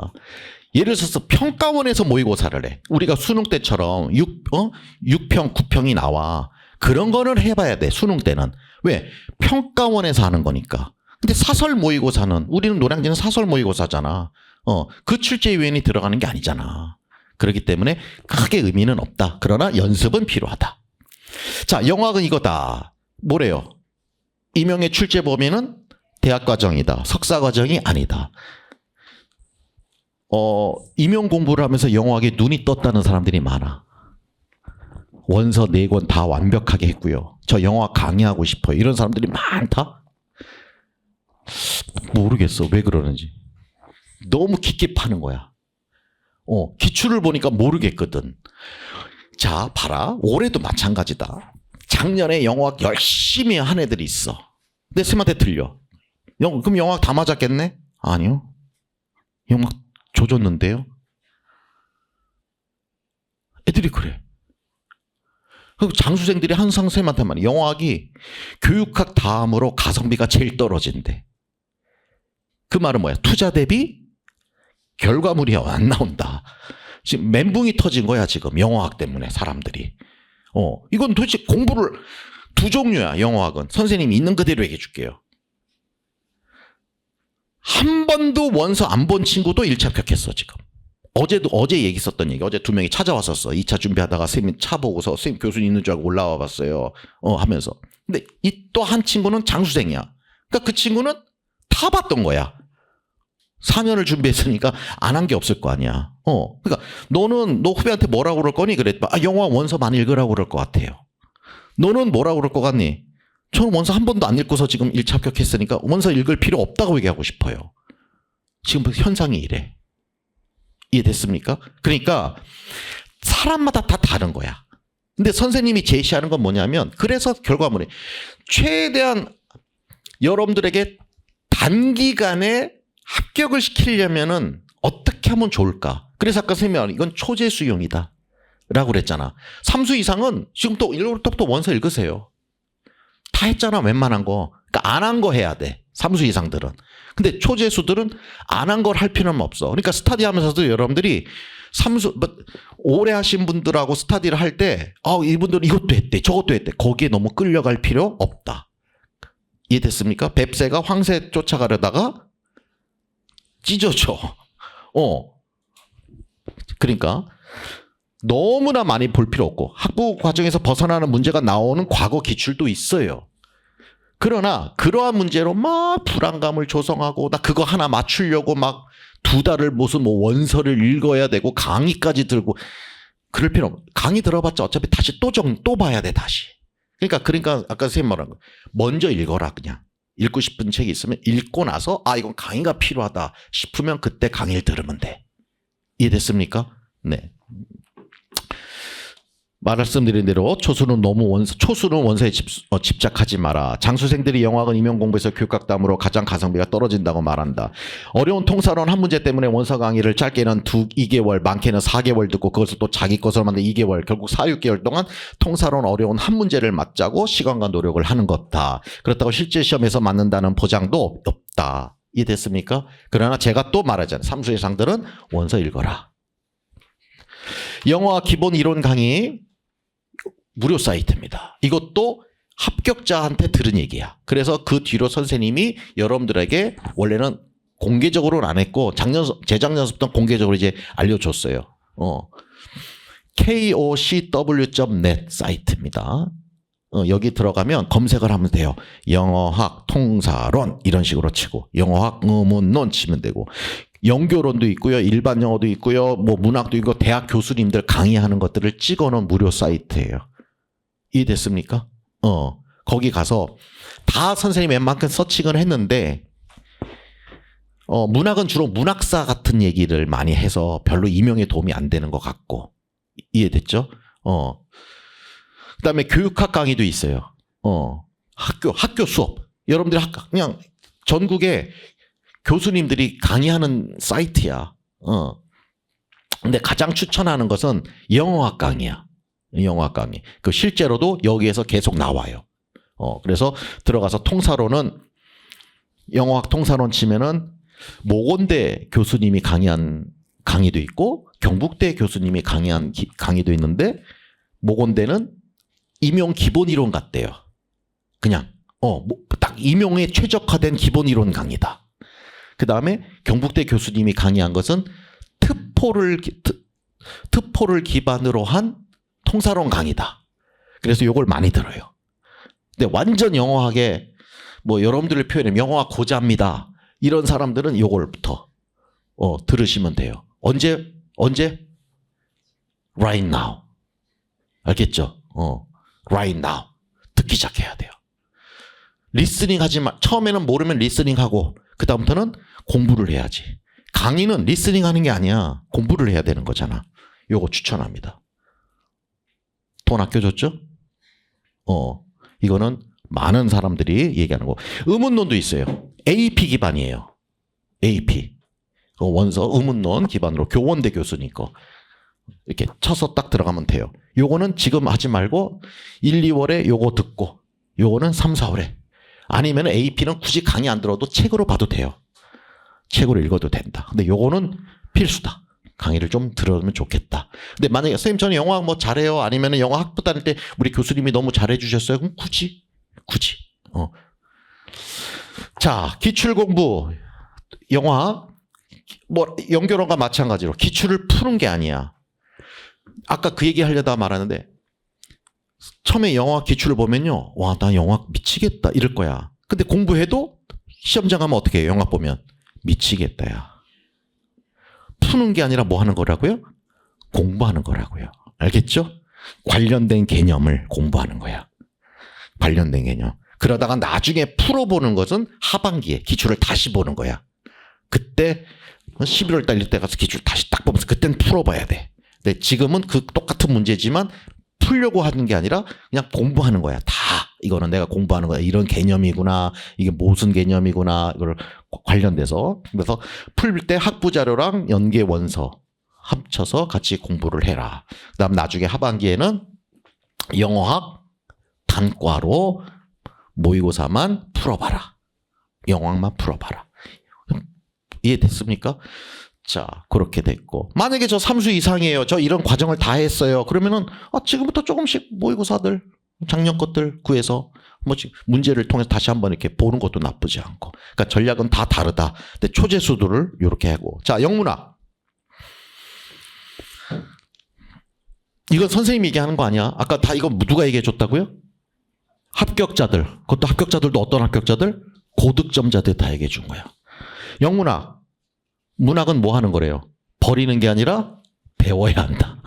[SPEAKER 1] 예를 들어서 평가원에서 모의고사를 해. 우리가 수능 때처럼 6평, 9평이 나와. 그런 거는 해봐야 돼, 수능 때는. 왜? 평가원에서 하는 거니까. 근데 사설 모의고사는, 우리는 노량진은 사설 모의고사잖아. 그 출제위원이 들어가는 게 아니잖아. 그렇기 때문에 크게 의미는 없다. 그러나 연습은 필요하다. 자, 영어학은 이거다. 뭐래요? 임용의 출제 범위는 대학과정이다. 석사과정이 아니다. 임용 공부를 하면서 영어학에 눈이 떴다는 사람들이 많아. 원서 4권 다 완벽하게 했고요. 저 영어학 강의하고 싶어요. 이런 사람들이 많다? 모르겠어. 왜 그러는지. 너무 깊게 파는 거야. 기출을 보니까 모르겠거든. 자, 봐라. 올해도 마찬가지다. 작년에 영어학 열심히 한 애들이 있어. 근데 쌤한테 들려. 그럼 영어학 다 맞았겠네? 아니요. 영어학 조졌는데요? 애들이 그래. 그 장수생들이 항상 쌤한테 말해. 영어학이 교육학 다음으로 가성비가 제일 떨어진대. 그 말은 뭐야? 투자 대비 결과물이 안 나온다. 지금 멘붕이 터진 거야, 지금. 영어학 때문에 사람들이. 이건 도대체 공부를 두 종류야, 영어학은. 선생님이 있는 그대로 얘기해 줄게요. 한 번도 원서 안 본 친구도 1차 합격했어, 지금. 어제 얘기했었던 얘기. 어제 두 명이 찾아왔었어. 2차 준비하다가 선생님 차 보고서 선생님 교수님 있는 줄 알고 올라와 봤어요. 하면서. 근데 이 또 한 친구는 장수생이야. 그러니까 그 친구는 다 봤던 거야. 4년을 준비했으니까 안 한 게 없을 거 아니야. 그러니까 너 후배한테 뭐라고 그럴 거니? 그랬더니 영어 원서 많이 읽으라고 그럴 것 같아요. 너는 뭐라고 그럴 것 같니? 저는 원서 한 번도 안 읽고서 지금 1차 합격했으니까 원서 읽을 필요 없다고 얘기하고 싶어요. 지금 현상이 이래. 이해됐습니까? 그러니까 사람마다 다 다른 거야. 근데 선생님이 제시하는 건 뭐냐면, 그래서 결과물이 최대한 여러분들에게 단기간에 합격을 시키려면은 어떻게 하면 좋을까? 그래서 아까 선생님이 말한 이건 초재 수용이다 라고 그랬잖아. 3수 이상은 지금 또 1월부터 원서 읽으세요. 다 했잖아, 웬만한 거. 그러니까 안 한 거 해야 돼, 3수 이상들은. 근데 초재수들은 안 한 걸 할 필요는 없어. 그러니까 스타디 하면서도 여러분들이 3수, 오래 하신 분들하고 스타디를 할 때, 이분들은 이것도 했대, 저것도 했대. 거기에 너무 끌려갈 필요 없다. 이해됐습니까? 뱁새가 황새 쫓아가려다가 찢어져. 그러니까 너무나 많이 볼 필요 없고, 학부 과정에서 벗어나는 문제가 나오는 과거 기출도 있어요. 그러나 그러한 문제로 막 불안감을 조성하고, 나 그거 하나 맞추려고 막 2달을 무슨 원서를 읽어야 되고 강의까지 들고 그럴 필요 없어. 강의 들어봤자 어차피 다시 또 봐야 돼, 다시. 그러니까 아까 선생님 말한 거, 먼저 읽어라. 그냥 읽고 싶은 책이 있으면 읽고 나서 이건 강의가 필요하다 싶으면 그때 강의를 들으면 돼. 이해됐습니까? 네. 말씀드린 대로 초수는 원서에 집착하지 마라. 장수생들이 영어학은 임용 공부에서 교육학담으로 가장 가성비가 떨어진다고 말한다. 어려운 통사론 한 문제 때문에 원서 강의를 짧게는 2개월, 많게는 4개월 듣고 그것을 또 자기 것으로 만든 2개월, 결국 4, 6개월 동안 통사론 어려운 한 문제를 맞자고 시간과 노력을 하는 것다. 그렇다고 실제 시험에서 맞는다는 보장도 없다. 이해됐습니까? 그러나 제가 또 말하잖아요. 3수 이상들은 원서 읽어라. 영어학 기본 이론 강의 무료 사이트입니다. 이것도 합격자한테 들은 얘기야. 그래서 그 뒤로 선생님이 여러분들에게 원래는 공개적으로는 안 했고 재작년부터 공개적으로 이제 알려줬어요. kocw.net 사이트입니다. 여기 들어가면 검색을 하면 돼요. 영어학 통사론 이런 식으로 치고 영어학 의문론 치면 되고, 영교론도 있고요, 일반 영어도 있고요, 문학도 있고, 대학 교수님들 강의하는 것들을 찍어놓은 무료 사이트예요. 이해됐습니까? 거기 가서 다 선생님 웬만큼 서칭을 했는데, 문학은 주로 문학사 같은 얘기를 많이 해서 별로 임용에 도움이 안 되는 것 같고, 이해됐죠? 그다음에 교육학 강의도 있어요. 학교 수업. 여러분들이 그냥 전국에 교수님들이 강의하는 사이트야. 근데 가장 추천하는 것은 영어학 강의야. 영어학 강의. 그 실제로도 여기에서 계속 나와요. 그래서 들어가서 통사론은, 영어학 통사론 치면은 모건대 교수님이 강의한 강의도 있고 경북대 교수님이 강의한 강의도 있는데, 모건대는 임용 기본 이론 같대요. 그냥 딱 임용에 최적화된 기본 이론 강의다. 그 다음에 경북대 교수님이 강의한 것은 특포를 기반으로 한 통사론 강의다. 그래서 이걸 많이 들어요. 근데 완전 영어학에 여러분들의 표현은 영어학 고자입니다, 이런 사람들은 이걸부터 들으시면 돼요. 언제? Right now. 알겠죠? Right now. 듣기 시작해야 돼요. 리스닝 하지 마. 처음에는 모르면 리스닝 하고 그 다음부터는 공부를 해야지. 강의는 리스닝 하는 게 아니야. 공부를 해야 되는 거잖아. 요거 추천합니다. 돈 아껴줬죠? 이거는 많은 사람들이 얘기하는 거. 의문론도 있어요. AP 기반이에요. AP. 원서 의문론 기반으로 교원대 교수님 거. 이렇게 쳐서 딱 들어가면 돼요. 요거는 지금 하지 말고 1, 2월에 요거 듣고, 요거는 3, 4월에. 아니면 AP는 굳이 강의 안 들어도 책으로 봐도 돼요. 책으로 읽어도 된다. 근데 요거는 필수다. 강의를 좀 들으면 좋겠다. 근데 만약에 선생님 저는 영어 뭐 잘해요. 아니면 영어 학부 다닐 때 우리 교수님이 너무 잘해 주셨어요. 그럼 굳이. 자, 기출 공부. 영어 뭐 연결어가 마찬가지로 기출을 푸는 게 아니야. 아까 그 얘기 하려다 말았는데 처음에 영어 기출을 보면요. 와, 나 영어 미치겠다 이럴 거야. 근데 공부해도 시험장 가면 어떻게 해요? 영화 보면 미치겠다 야. 푸는 게 아니라 뭐 하는 거라고요? 공부하는 거라고요. 알겠죠? 관련된 개념을 공부하는 거야. 관련된 개념. 그러다가 나중에 풀어보는 것은 하반기에 기출을 다시 보는 거야. 그때 11월 달 이때 가서 기출 다시 딱 보면서 그때는 풀어봐야 돼. 근데 지금은 그 똑같은 문제지만 풀려고 하는 게 아니라 그냥 공부하는 거야. 다 이거는 내가 공부하는 거야. 이런 개념이구나. 이게 무슨 개념이구나. 이걸 관련돼서. 그래서 풀 때 학부 자료랑 연계 원서 합쳐서 같이 공부를 해라. 그다음 나중에 하반기에는 영어학 단과로 모의고사만 풀어봐라. 영어학만 풀어봐라. 이해됐습니까? 자, 그렇게 됐고. 만약에 저 3수 이상이에요. 저 이런 과정을 다 했어요. 그러면은 지금부터 조금씩 모의고사들, 작년 것들 구해서 뭐 문제를 통해서 다시 한번 이렇게 보는 것도 나쁘지 않고. 그러니까 전략은 다 다르다. 근데 초재수들을 이렇게 하고. 자, 영문학. 이건 선생님이 얘기하는 거 아니야. 아까 다 이거 누가 얘기해 줬다고요? 합격자들. 그것도 합격자들도 어떤 합격자들? 고득점자들 다 얘기해 준 거야. 영문학. 문학은 뭐 하는 거래요? 버리는 게 아니라 배워야 한다.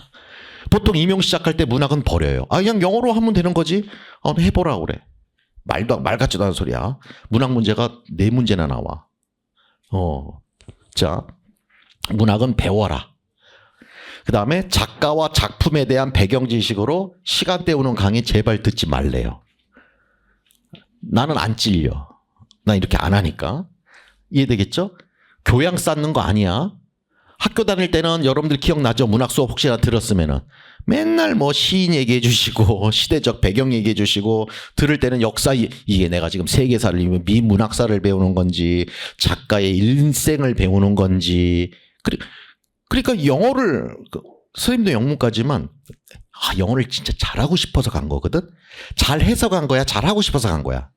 [SPEAKER 1] 보통 임용 시작할 때 문학은 버려요. 그냥 영어로 하면 되는 거지. 해보라 그래. 말 같지도 않은 소리야. 문학 문제가 4문제나 나와. 자, 문학은 배워라. 그 다음에 작가와 작품에 대한 배경 지식으로 시간 때우는 강의 제발 듣지 말래요. 나는 안 찔려. 나 이렇게 안 하니까. 이해되겠죠? 교양 쌓는 거 아니야. 학교 다닐 때는 여러분들 기억나죠? 문학 수업 혹시나 들었으면은 맨날 뭐 시인 얘기해 주시고 시대적 배경 얘기해 주시고 들을 때는 역사 이게 내가 지금 세계사를 미문학사를 배우는 건지 작가의 일생을 배우는 건지 그러니까 영어를 선생님도 영문까지만 영어를 진짜 잘하고 싶어서 간 거거든. 잘해서 간 거야. 잘하고 싶어서 간 거야.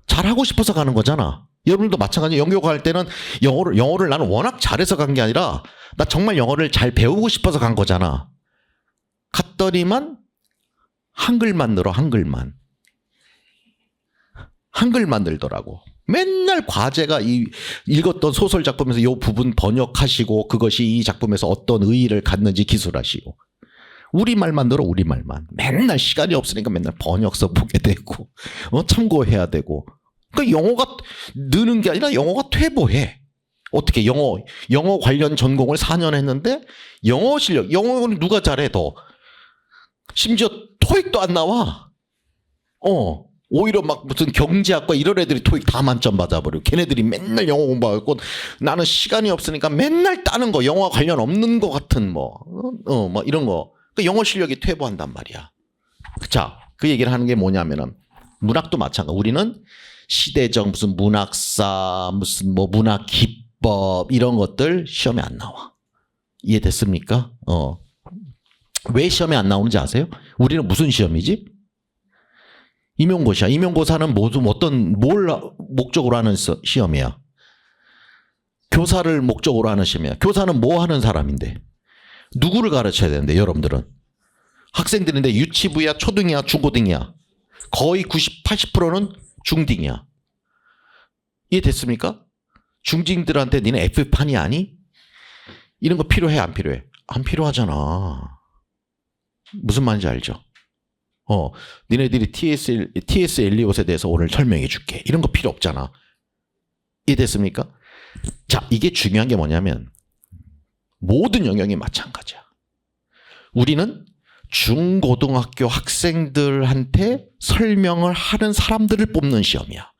[SPEAKER 1] 잘하고 싶어서 가는 거잖아. 여러분들도 마찬가지예요. 영어 갈 때는 영어를 나는 워낙 잘해서 간 게 아니라 나 정말 영어를 잘 배우고 싶어서 간 거잖아. 갔더니만 한글만 늘어. 한글만 늘더라고. 맨날 과제가 읽었던 소설 작품에서 이 부분 번역하시고 그것이 이 작품에서 어떤 의의를 갖는지 기술하시고 우리말만 늘어. 우리말만. 맨날 시간이 없으니까 맨날 번역서 보게 되고 참고해야 되고. 그러니까 영어가 느는 게 아니라 영어가 퇴보해. 어떻게 영어 관련 전공을 4년 했는데 영어 실력, 영어는 누가 잘해 더. 심지어 토익도 안 나와. 오히려 막 무슨 경제학과 이런 애들이 토익 다 만점 받아버려. 걔네들이 맨날 영어 공부하고 나는 시간이 없으니까 맨날 따는 거. 영어 관련 없는 거 같은 뭐 이런 거. 그 영어 실력이 퇴보한단 말이야. 자, 그 얘기를 하는 게 뭐냐면은 문학도 마찬가지. 우리는 시대적 무슨 문학사, 무슨 뭐 문학 기법 이런 것들 시험에 안 나와. 이해됐습니까? 왜 시험에 안 나오는지 아세요? 우리는 무슨 시험이지? 임용고시야. 임용고사는 뭘 목적으로 하는 시험이야? 교사를 목적으로 하는 시험이야. 교사는 뭐 하는 사람인데? 누구를 가르쳐야 되는데, 여러분들은? 학생들인데 유치부야, 초등이야, 중고등이야. 거의 90, 80%는 중딩이야. 이해됐습니까? 중딩들한테 니네 F판이 아니? 이런 거 필요해, 안 필요해? 안 필요하잖아. 무슨 말인지 알죠? 니네들이 TS 엘리엇에 대해서 오늘 설명해 줄게. 이런 거 필요 없잖아. 이해됐습니까? 자, 이게 중요한 게 뭐냐면 모든 영역이 마찬가지야. 우리는 중고등학교 학생들한테 설명을 하는 사람들을 뽑는 시험이야.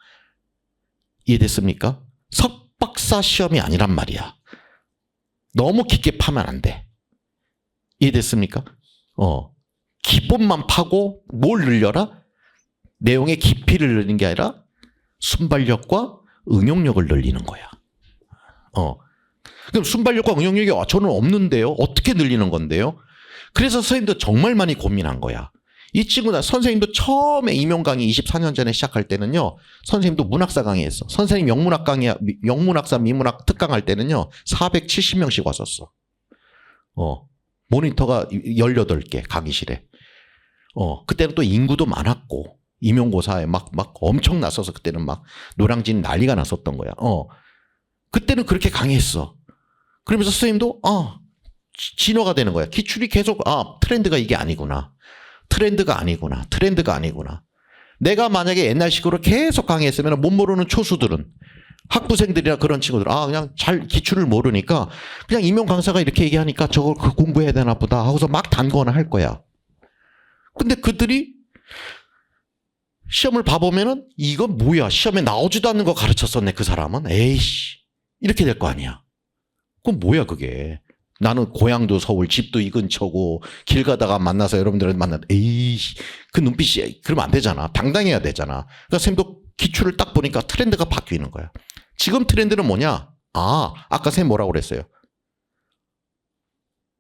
[SPEAKER 1] 이해됐습니까? 석박사 시험이 아니란 말이야. 너무 깊게 파면 안 돼. 이해됐습니까? 기본만 파고 뭘 늘려라? 내용의 깊이를 늘리는 게 아니라 순발력과 응용력을 늘리는 거야. 그럼 순발력과 응용력이 저는 없는데요. 어떻게 늘리는 건데요? 그래서 선생님도 정말 많이 고민한 거야. 이 친구나 선생님도 처음에 임용 강의 24년 전에 시작할 때는요. 선생님도 문학사 강의했어. 선생님 영문학 강의, 영문학사 미문학 특강할 때는요. 470명씩 왔었어. 모니터가 18개 강의실에. 그때는 또 인구도 많았고 임용고사에 막 엄청 났어서 그때는 막 노량진 난리가 났었던 거야. 그때는 그렇게 강의했어. 그러면서 선생님도 진화가 되는 거야. 기출이 계속 트렌드가 이게 아니구나. 트렌드가 아니구나. 내가 만약에 옛날식으로 계속 강의했으면 못 모르는 초수들은 학부생들이나 그런 친구들 그냥 잘 기출을 모르니까 그냥 임용 강사가 이렇게 얘기하니까 저걸 공부해야 되나 보다 하고서 막 단거나 할 거야. 근데 그들이 시험을 봐보면은 이건 뭐야? 시험에 나오지도 않는 거 가르쳤었네 그 사람은. 에이씨 이렇게 될 거 아니야. 그럼 뭐야 그게? 나는 고향도 서울, 집도 이 근처고 길 가다가 여러분들을 만나서 에이씨 그 눈빛이 그러면 안 되잖아. 당당해야 되잖아. 그러니까 쌤도 기출을 딱 보니까 트렌드가 바뀌는 거야. 지금 트렌드는 뭐냐? 아까 쌤 뭐라고 그랬어요?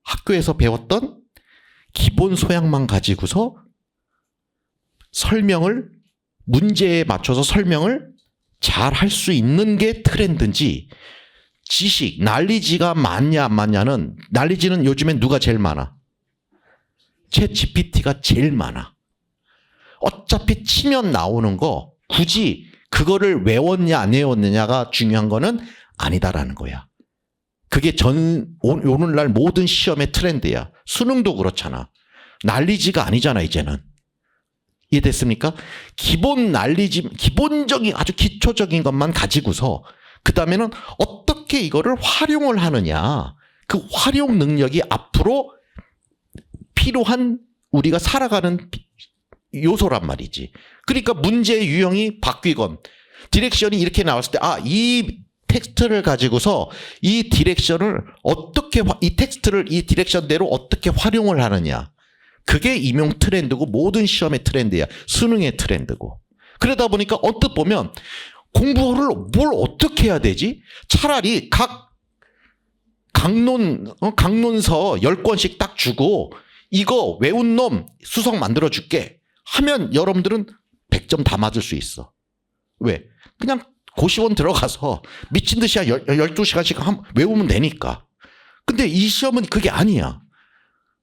[SPEAKER 1] 학교에서 배웠던 기본 소양만 가지고서 문제에 맞춰서 설명을 잘 할 수 있는 게 트렌드인지 지식, 난리지가 많냐 안 많냐는 난리지는 요즘엔 누가 제일 많아? 챗 GPT가 제일 많아. 어차피 치면 나오는 거 굳이 그거를 외웠냐 안 외웠느냐가 중요한 거는 아니다라는 거야. 그게 오늘날 모든 시험의 트렌드야. 수능도 그렇잖아. 난리지가 아니잖아 이제는. 이해됐습니까? 기본적인 아주 기초적인 것만 가지고서 그 다음에는 어떻게 이거를 활용을 하느냐. 그 활용 능력이 앞으로 필요한 우리가 살아가는 요소란 말이지. 그러니까 문제의 유형이 바뀌건 디렉션이 이렇게 나왔을 때 이 텍스트를 가지고서 이 디렉션을 이 디렉션대로 어떻게 활용을 하느냐. 그게 임용 트렌드고 모든 시험의 트렌드야. 수능의 트렌드고. 그러다 보니까 언뜻 보면 공부를 뭘 어떻게 해야 되지? 차라리 각 강론서 10권씩 딱 주고 이거 외운 놈 수석 만들어 줄게 하면 여러분들은 100점 다 맞을 수 있어. 왜? 그냥 고시원 들어가서 미친 듯이 12시간씩 외우면 되니까. 근데 이 시험은 그게 아니야.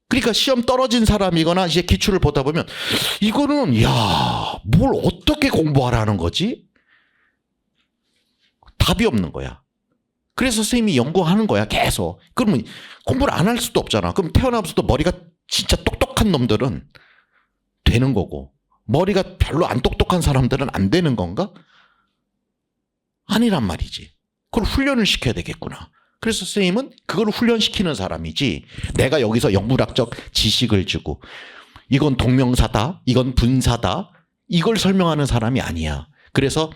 [SPEAKER 1] 그러니까 시험 떨어진 사람이거나 이제 기출을 보다 보면 이거는 뭘 어떻게 공부하라는 거지? 답이 없는 거야. 그래서 선생님이 연구하는 거야 계속. 그러면 공부를 안 할 수도 없잖아. 그럼 태어나면서도 머리가 진짜 똑똑한 놈들은 되는 거고 머리가 별로 안 똑똑한 사람들은 안 되는 건가? 아니란 말이지. 그걸 훈련을 시켜야 되겠구나. 그래서 선생님은 그걸 훈련시키는 사람이지 내가 여기서 영문학적 지식을 주고 이건 동명사다, 이건 분사다 이걸 설명하는 사람이 아니야. 그래서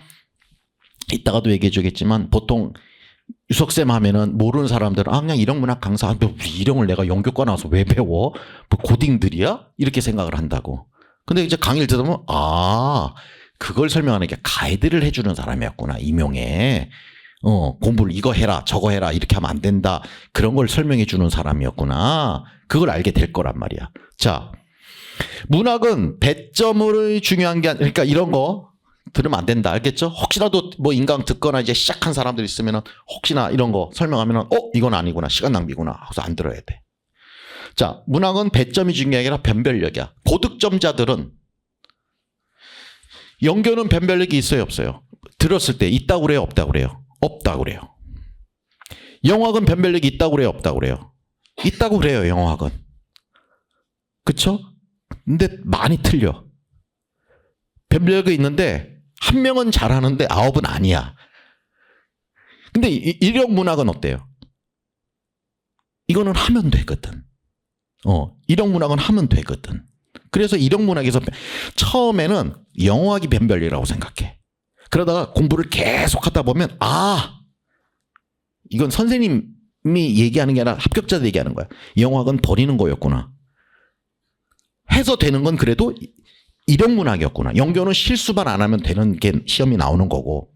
[SPEAKER 1] 이따가도 얘기해 주겠지만 보통 유석쌤 하면은 모르는 사람들은 그냥 일형문학 강사 일형을 내가 연교과 나와서 왜 배워? 뭐 고딩들이야? 이렇게 생각을 한다고. 근데 이제 강의를 들으면 그걸 설명하는 게 가이드를 해주는 사람이었구나 임용에. 공부를 이거 해라 저거 해라 이렇게 하면 안 된다 그런 걸 설명해 주는 사람이었구나. 그걸 알게 될 거란 말이야. 자, 문학은 배점을 중요한 게 그러니까 이런 거 들으면 안 된다. 알겠죠? 혹시라도 뭐 인강 듣거나 이제 시작한 사람들 있으면은 혹시나 이런 거 설명하면은 이건 아니구나 시간 낭비구나 하고서 안 들어야 돼. 자, 문학은 배점이 중요한 게 아니라 변별력이야. 고득점자들은 연교는 변별력이 있어요 없어요? 들었을 때 있다고 그래요 없다고 그래요? 없다고 그래요. 영어학은 변별력이 있다고 그래요 없다고 그래요? 있다고 그래요 영어학은. 그쵸? 근데 많이 틀려. 변별력이 있는데 한 명은 잘하는데 9은 아니야. 근데 일형문학은 어때요? 이거는 하면 되거든. 일형문학은 하면 되거든. 그래서 일형문학에서 처음에는 영어학이 변별력이라고 생각해. 그러다가 공부를 계속 하다 보면 이건 선생님이 얘기하는 게 아니라 합격자들 얘기하는 거야. 영어학은 버리는 거였구나. 해서 되는 건 그래도 일형문학이었구나. 연교는 실수만 안 하면 되는 게 시험이 나오는 거고.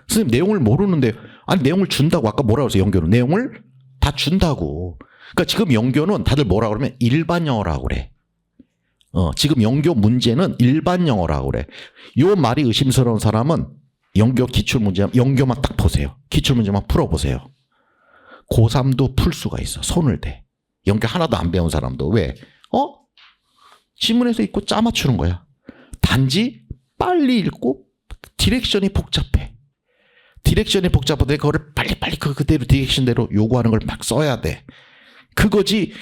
[SPEAKER 1] 선생님 내용을 모르는데 아니 내용을 준다고 아까 뭐라고 했어요? 영교는 내용을 다 준다고. 그러니까 지금 영교는 다들 뭐라 그러면 일반 영어라고 그래. 지금 영교 문제는 일반 영어라고 그래. 요 말이 의심스러운 사람은 영교 기출 문제 영교만 딱 보세요. 기출 문제만 풀어보세요. 고3도 풀 수가 있어. 손을 대. 영교 하나도 안 배운 사람도 왜? 지문에서 읽고 짜 맞추는 거야. 단지 빨리 읽고 디렉션이 복잡해. 디렉션이 복잡한데 그거를 빨리빨리 그대로 디렉션대로 요구하는 걸 막 써야 돼. 그거지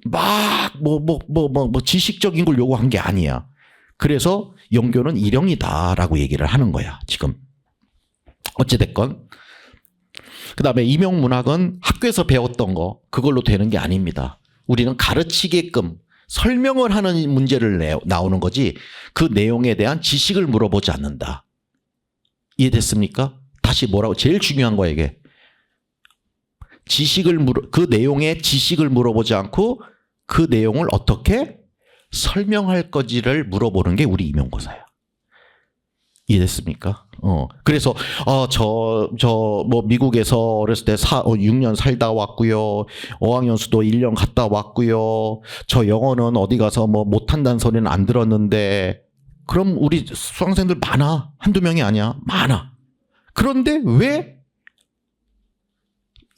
[SPEAKER 1] 막 지식적인 걸 요구한 게 아니야. 그래서 영교는 일형이다라고 얘기를 하는 거야. 지금. 어찌됐건. 그 다음에 임용문학은 학교에서 배웠던 거 그걸로 되는 게 아닙니다. 우리는 가르치게끔 설명을 하는 문제를 나오는 거지 그 내용에 대한 지식을 물어보지 않는다. 이해됐습니까? 다시 뭐라고 제일 중요한 거야 이게. 그 내용의 지식을 물어보지 않고 그 내용을 어떻게 설명할 건지를 물어보는 게 우리 임용고사야. 이해됐습니까? 그래서 뭐 미국에서 어렸을 때 6년 살다 왔고요. 어학연수도 1년 갔다 왔고요. 저 영어는 어디 가서 뭐 못한다는 소리는 안 들었는데 그럼 우리 수강생들 많아. 한두 명이 아니야. 많아. 그런데 왜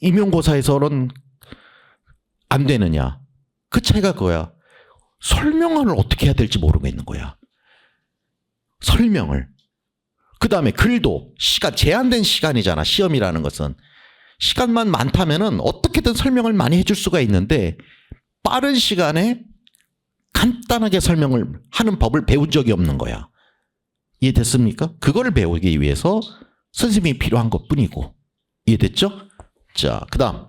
[SPEAKER 1] 임용고사에서는 안 되느냐? 그 차이가 그거야. 설명을 어떻게 해야 될지 모르고 있는 거야. 설명을. 그 다음에 글도 제한된 시간이잖아. 시험이라는 것은. 시간만 많다면은 어떻게든 설명을 많이 해줄 수가 있는데 빠른 시간에 간단하게 설명을 하는 법을 배운 적이 없는 거야. 이해됐습니까? 그거를 배우기 위해서 선생님이 필요한 것 뿐이고. 이해됐죠? 자, 그 다음.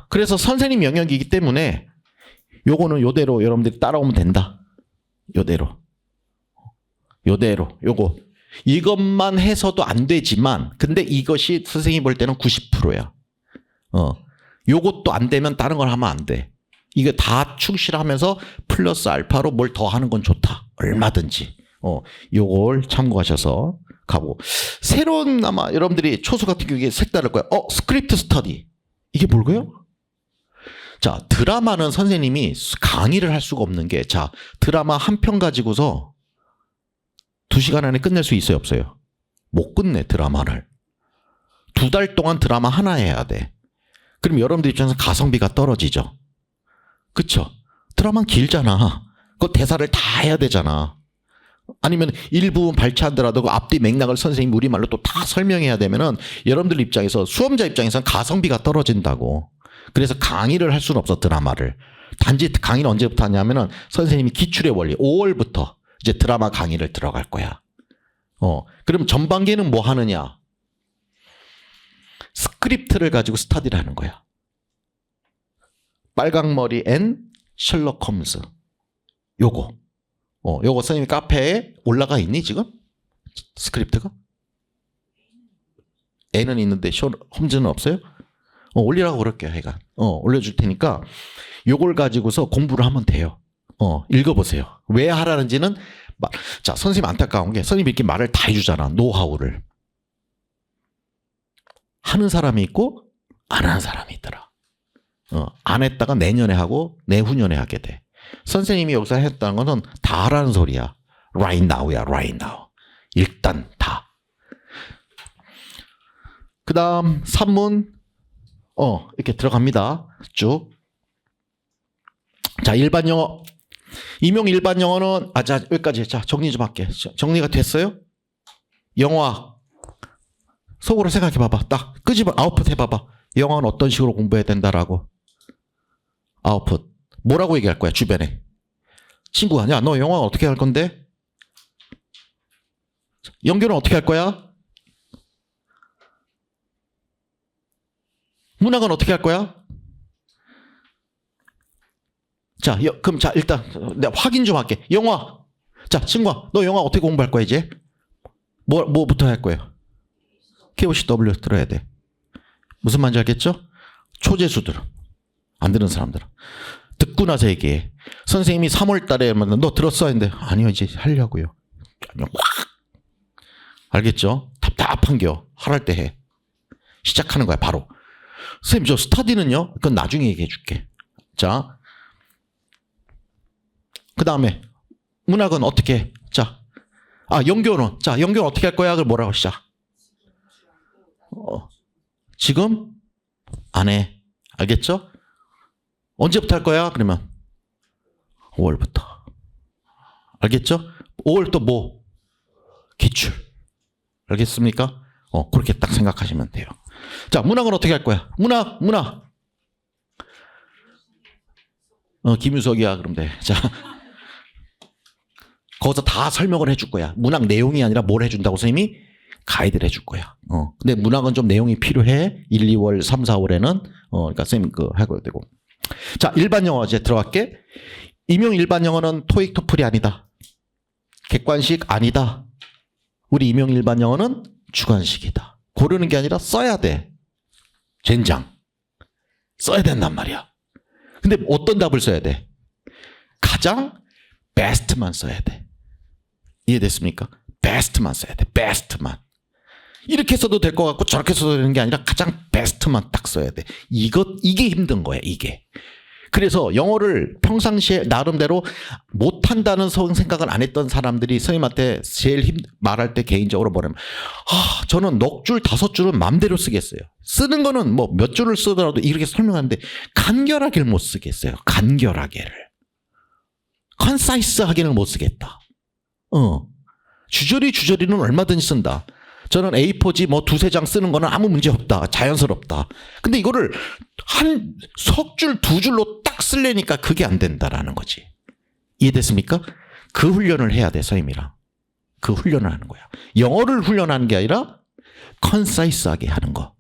[SPEAKER 1] 그래서 선생님 영역이기 때문에 요거는 요대로 여러분들이 따라오면 된다. 요대로. 요거. 이것만 해서도 안 되지만, 근데 이것이 선생님이 볼 때는 90%야. 요것도 안 되면 다른 걸 하면 안 돼. 이거 다 충실하면서 플러스 알파로 뭘 더 하는 건 좋다. 얼마든지. 요걸 참고하셔서 가고. 새로운 아마 여러분들이 초수 같은 경우에 색다를 거야. 스크립트 스터디. 이게 뭘까요? 자, 드라마는 선생님이 강의를 할 수가 없는 게, 자, 드라마 한 편 가지고서 2시간 안에 끝낼 수 있어요, 없어요? 못 끝내, 드라마를. 2달 동안 드라마 하나 해야 돼. 그럼 여러분들 입장에서 가성비가 떨어지죠. 그쵸? 드라마는 길잖아. 그 대사를 다 해야 되잖아. 아니면 일부분 발췌하더라도 그 앞뒤 맥락을 선생님이 우리말로 또 다 설명해야 되면은 여러분들 입장에서, 수험자 입장에서는 가성비가 떨어진다고. 그래서 강의를 할 수는 없어, 드라마를. 단지 강의는 언제부터 하냐면은 선생님이 기출의 원리, 5월부터 이제 드라마 강의를 들어갈 거야. 그럼 전반기는 뭐 하느냐? 스크립트를 가지고 스터디를 하는 거야. 빨강머리 앤 셜록 홈즈. 요거 선생님 카페에 올라가 있니 지금? 스크립트가? N은 있는데 홈즈는 없어요? 올리라고 그럴게요. 하여간 올려줄 테니까 요걸 가지고서 공부를 하면 돼요. 읽어보세요. 왜 하라는지는. 자, 선생님 안타까운 게 선생님이 이렇게 말을 다 해주잖아. 노하우를. 하는 사람이 있고 안 하는 사람이 있더라. 안 했다가 내년에 하고 내후년에 하게 돼. 선생님이 여기서 했다는 것은 다 하라는 소리야. Right now야, right now. 일단 다. 그 다음 산문 이렇게 들어갑니다. 쭉. 자, 일반 영어. 임용 일반 영어는 자, 여기까지. 자, 정리 좀 할게. 정리가 됐어요? 영어학. 속으로 생각해 봐봐. 딱 끄집어 아웃풋 해 봐봐. 영어는 어떤 식으로 공부해야 된다라고. 아웃풋. 뭐라고 얘기할 거야, 주변에? 친구가, 야, 너 영어 어떻게 할 건데? 영교는 어떻게 할 거야? 문학은 어떻게 할 거야? 자, 그럼 자, 일단 내가 확인 좀 할게. 영화. 자, 친구야, 너 영화 어떻게 공부할 거야, 이제? 뭐부터 할 거예요? KOCW 들어야 돼. 무슨 말인지 알겠죠? 초재수들은. 안 듣는 사람들은. 듣고 나서 얘기해. 선생님이 3월 달에 너 들었어? 했는데, 아니요, 이제 하려고요. 확! 알겠죠? 답답한겨. 하랄 때 해. 시작하는 거야, 바로. 선생님, 저 스터디는요? 그건 나중에 얘기해 줄게. 자. 그 다음에, 문학은 어떻게 해? 자. 영교는? 자, 영교는 어떻게 할 거야? 그걸 뭐라고 시작? 지금? 안 해. 알겠죠? 언제부터 할 거야? 그러면 5월부터. 알겠죠? 5월 또 뭐? 기출. 알겠습니까? 그렇게 딱 생각하시면 돼요. 자, 문학은 어떻게 할 거야? 문학. 김유석이야. 그럼 돼. 자. 거기서 다 설명을 해줄 거야. 문학 내용이 아니라 뭘 해준다고 선생님이? 가이드를 해줄 거야. 근데 문학은 좀 내용이 필요해. 1, 2월, 3, 4월에는. 그러니까 선생님 하고 되고. 자, 일반 영어 이제 들어갈게. 임용 일반 영어는 토익 토플이 아니다. 객관식 아니다. 우리 임용 일반 영어는 주관식이다. 고르는 게 아니라 써야 돼. 젠장. 써야 된단 말이야. 근데 어떤 답을 써야 돼? 가장 베스트만 써야 돼. 이해됐습니까? 베스트만 써야 돼. 베스트만. 이렇게 써도 될 것 같고 저렇게 써도 되는 게 아니라 가장 베스트만 딱 써야 돼. 이게 힘든 거야, 이게. 그래서 영어를 평상시에 나름대로 못한다는 생각을 안 했던 사람들이 선생님한테 제일 말할 때 개인적으로 뭐냐면, 저는 넉 줄, 5줄은 맘대로 쓰겠어요. 쓰는 거는 뭐 몇 줄을 쓰더라도 이렇게 설명하는데 간결하게를 못 쓰겠어요. 간결하게를. 컨사이스하게는 못 쓰겠다. 주저리는 얼마든지 쓴다. 저는 A4지 뭐 2-3장 쓰는 거는 아무 문제 없다. 자연스럽다. 근데 이거를 한 석 줄, 2줄로 딱 쓰려니까 그게 안 된다라는 거지. 이해됐습니까? 그 훈련을 해야 돼, 선생님이랑. 그 훈련을 하는 거야. 영어를 훈련하는 게 아니라 컨사이스하게 하는 거.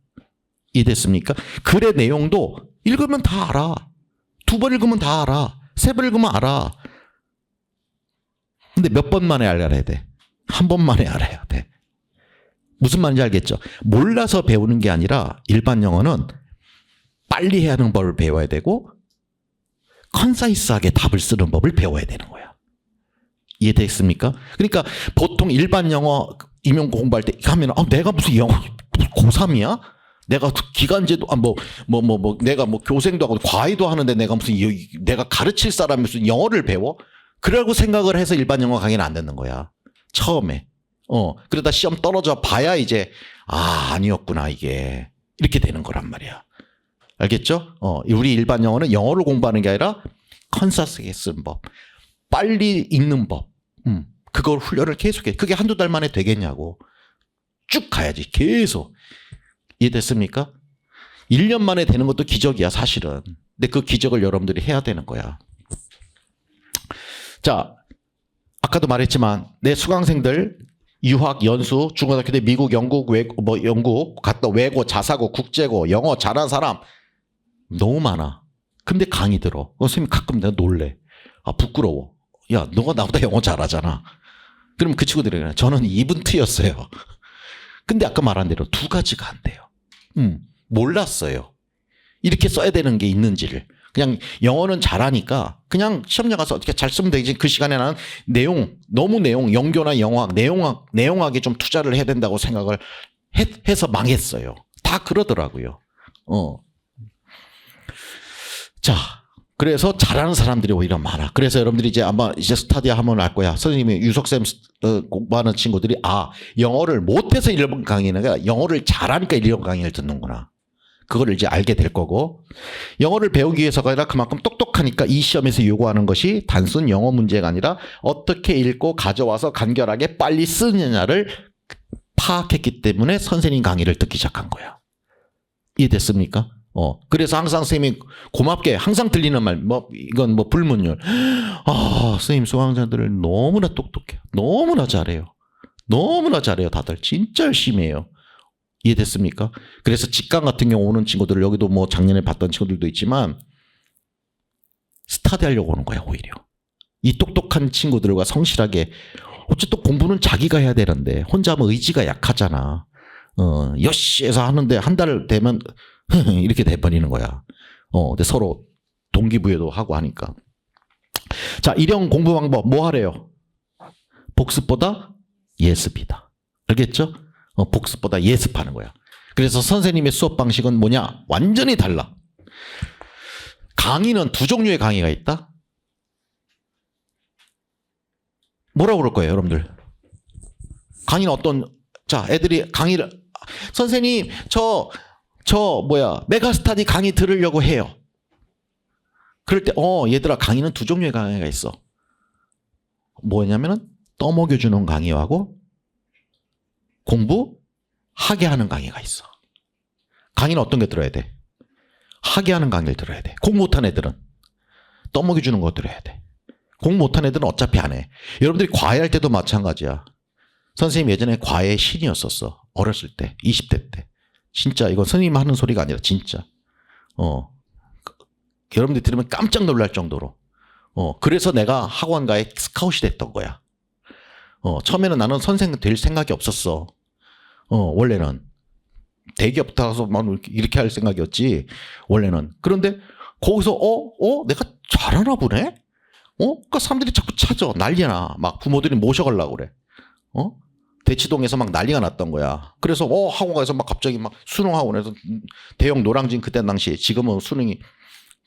[SPEAKER 1] 이해됐습니까? 글의 내용도 읽으면 다 알아. 2번 읽으면 다 알아. 3번 읽으면 알아. 근데 몇 번 만에 알아야 돼? 한 번 만에 알아야 돼. 무슨 말인지 알겠죠? 몰라서 배우는 게 아니라 일반 영어는 빨리 해야 하는 법을 배워야 되고 컨사이스하게 답을 쓰는 법을 배워야 되는 거야. 이해됐습니까? 그러니까 보통 일반 영어 임용 공부할 때 하면 내가 무슨 영어 고3이야? 내가 기간제도 내가 뭐 교생도 하고 과외도 하는데 내가 무슨 내가 가르칠 사람이 무슨 영어를 배워? 그러고 생각을 해서 일반 영어 강의는 안 듣는 거야. 처음에. 그러다 시험 떨어져 봐야 이제 아니었구나 이게. 이렇게 되는 거란 말이야. 알겠죠? 우리 일반 영어는 영어를 공부하는 게 아니라 컨사스하게 쓰는 법. 빨리 읽는 법. 그걸 훈련을 계속해. 그게 1-2달 만에 되겠냐고. 쭉 가야지. 계속. 이해됐습니까? 1년 만에 되는 것도 기적이야 사실은. 근데 그 기적을 여러분들이 해야 되는 거야. 자, 아까도 말했지만 내 수강생들 유학, 연수, 중고등학교 때 미국, 영국, 영국 갔다 외고, 자사고, 국제고, 영어 잘하는 사람 너무 많아. 근데 강의 들어. 선생님 가끔 내가 놀래. 부끄러워. 야, 너가 나보다 영어 잘하잖아. 그럼 그 친구들이 그래. 저는 이분트였어요. 근데 아까 말한 대로 2가지가 안 돼요. 몰랐어요. 이렇게 써야 되는 게 있는지를. 그냥 영어는 잘하니까 그냥 시험장 가서 어떻게 잘 쓰면 되지. 그 시간에 나는 너무 영교나 영어학, 내용학에 좀 투자를 해야 된다고 생각을 해서 망했어요. 다 그러더라고요. 자, 그래서 잘하는 사람들이 오히려 많아. 그래서 여러분들이 이제 아마 이제 스타디 하면 알 거야. 선생님이 유석쌤 공부하는 친구들이 영어를 못해서 1번 강의는 아니라 영어를 잘하니까 1번 강의를 듣는구나. 그걸 이제 알게 될 거고, 영어를 배우기 위해서가 아니라 그만큼 똑똑하니까 이 시험에서 요구하는 것이 단순 영어 문제가 아니라 어떻게 읽고 가져와서 간결하게 빨리 쓰느냐를 파악했기 때문에 선생님 강의를 듣기 시작한 거야. 이해됐습니까? 그래서 항상 선생님이 고맙게 항상 들리는 말, 이건 불문율. 선생님 수강자들을 너무나 똑똑해요. 너무나 잘해요. 너무나 잘해요. 다들 진짜 열심히 해요. 이해됐습니까? 그래서 직강 같은 경우 오는 친구들을 여기도 작년에 봤던 친구들도 있지만 스타디 하려고 오는 거야 오히려. 이 똑똑한 친구들과 성실하게. 어쨌든 공부는 자기가 해야 되는데 혼자 하면 의지가 약하잖아. 여씨에서 하는데 한 달 되면 이렇게 돼버리는 거야. 근데 서로 동기부여도 하고 하니까. 자, 일형 공부 방법 뭐 하래요? 복습보다 예습이다. 알겠죠? 복습보다 예습하는 거야. 그래서 선생님의 수업 방식은 뭐냐? 완전히 달라. 강의는 두 종류의 강의가 있다. 뭐라고 그럴 거예요, 여러분들? 강의는 자, 애들이 강의를, 선생님, 메가스터디 강의 들으려고 해요. 그럴 때, 얘들아, 강의는 두 종류의 강의가 있어. 뭐냐면은, 떠먹여주는 강의하고, 공부하게 하는 강의가 있어. 강의는 어떤 게 들어야 돼? 하게 하는 강의를 들어야 돼. 공부 못한 애들은 떠먹여주는 거 들어야 돼. 공부 못한 애들은 어차피 안 해. 여러분들이 과외할 때도 마찬가지야. 선생님 예전에 과외 신이었었어. 어렸을 때. 20대 때. 진짜 이건 선생님 하는 소리가 아니라 진짜. 여러분들이 들으면 깜짝 놀랄 정도로. 그래서 내가 학원가에 스카웃이 됐던 거야. 처음에는 나는 선생 될 생각이 없었어. 원래는. 대기업 가서 막 이렇게 할 생각이었지. 원래는. 그런데 거기서 내가 잘하나 보네? 그러니까 사람들이 자꾸 찾아. 난리나. 막 부모들이 모셔가려고 그래. 대치동에서 막 난리가 났던 거야. 그래서 학원가에서 막 갑자기 막 수능 학원에서 대형 노량진 그때 당시에 지금은 수능이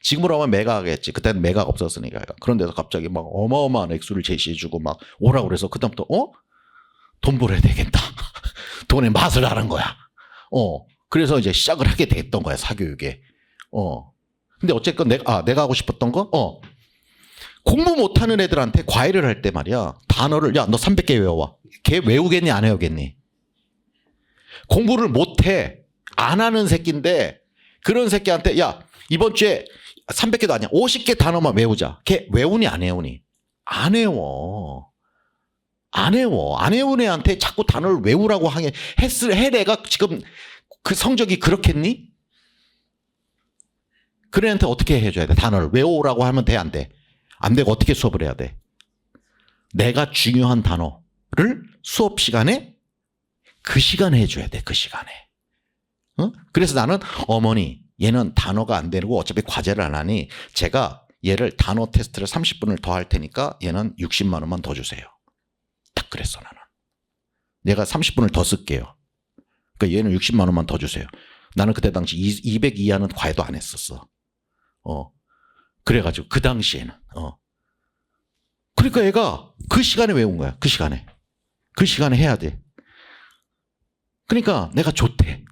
[SPEAKER 1] 지금으로 하면 매각하겠지. 그때는 매각 없었으니까. 그런 데서 갑자기 막 어마어마한 액수를 제시해주고 막 오라고 그래서 그다음부터 돈 벌어야 되겠다. 돈의 맛을 아는 거야. 그래서 이제 시작을 하게 됐던 거야, 사교육에. 근데 어쨌건 내가 하고 싶었던 거, 공부 못하는 애들한테 과외를 할 때 말이야, 단어를, 야, 너 300개 외워와. 걔 외우겠니, 안 외우겠니? 공부를 못해. 안 하는 새끼인데, 그런 새끼한테, 야, 이번 주에 300개도 아니야. 50개 단어만 외우자. 걔 외우니, 안 외우니? 안 외워. 안 외워. 안 외운 애한테 자꾸 단어를 외우라고 해 내가 지금 그 성적이 그렇겠니? 그런 애한테 어떻게 해줘야 돼? 단어를 외우라고 하면 돼, 안 돼? 안 되고 어떻게 수업을 해야 돼? 내가 중요한 단어를 수업 시간에 그 시간에 해줘야 돼, 그 시간에. 그래서 나는 어머니, 얘는 단어가 안 되고 어차피 과제를 안 하니 제가 얘를 단어 테스트를 30분을 더 할 테니까 얘는 60만 원만 더 주세요. 딱 그랬어, 나는. 내가 30분을 더 쓸게요. 그러니까 얘는 60만 원만 더 주세요. 나는 그때 당시 200 이하는 과외도 안 했었어. 그래가지고 그 당시에는. 그러니까 얘가 그 시간에 외운 거야. 그 시간에. 그 시간에 해야 돼. 그러니까 내가 좋대.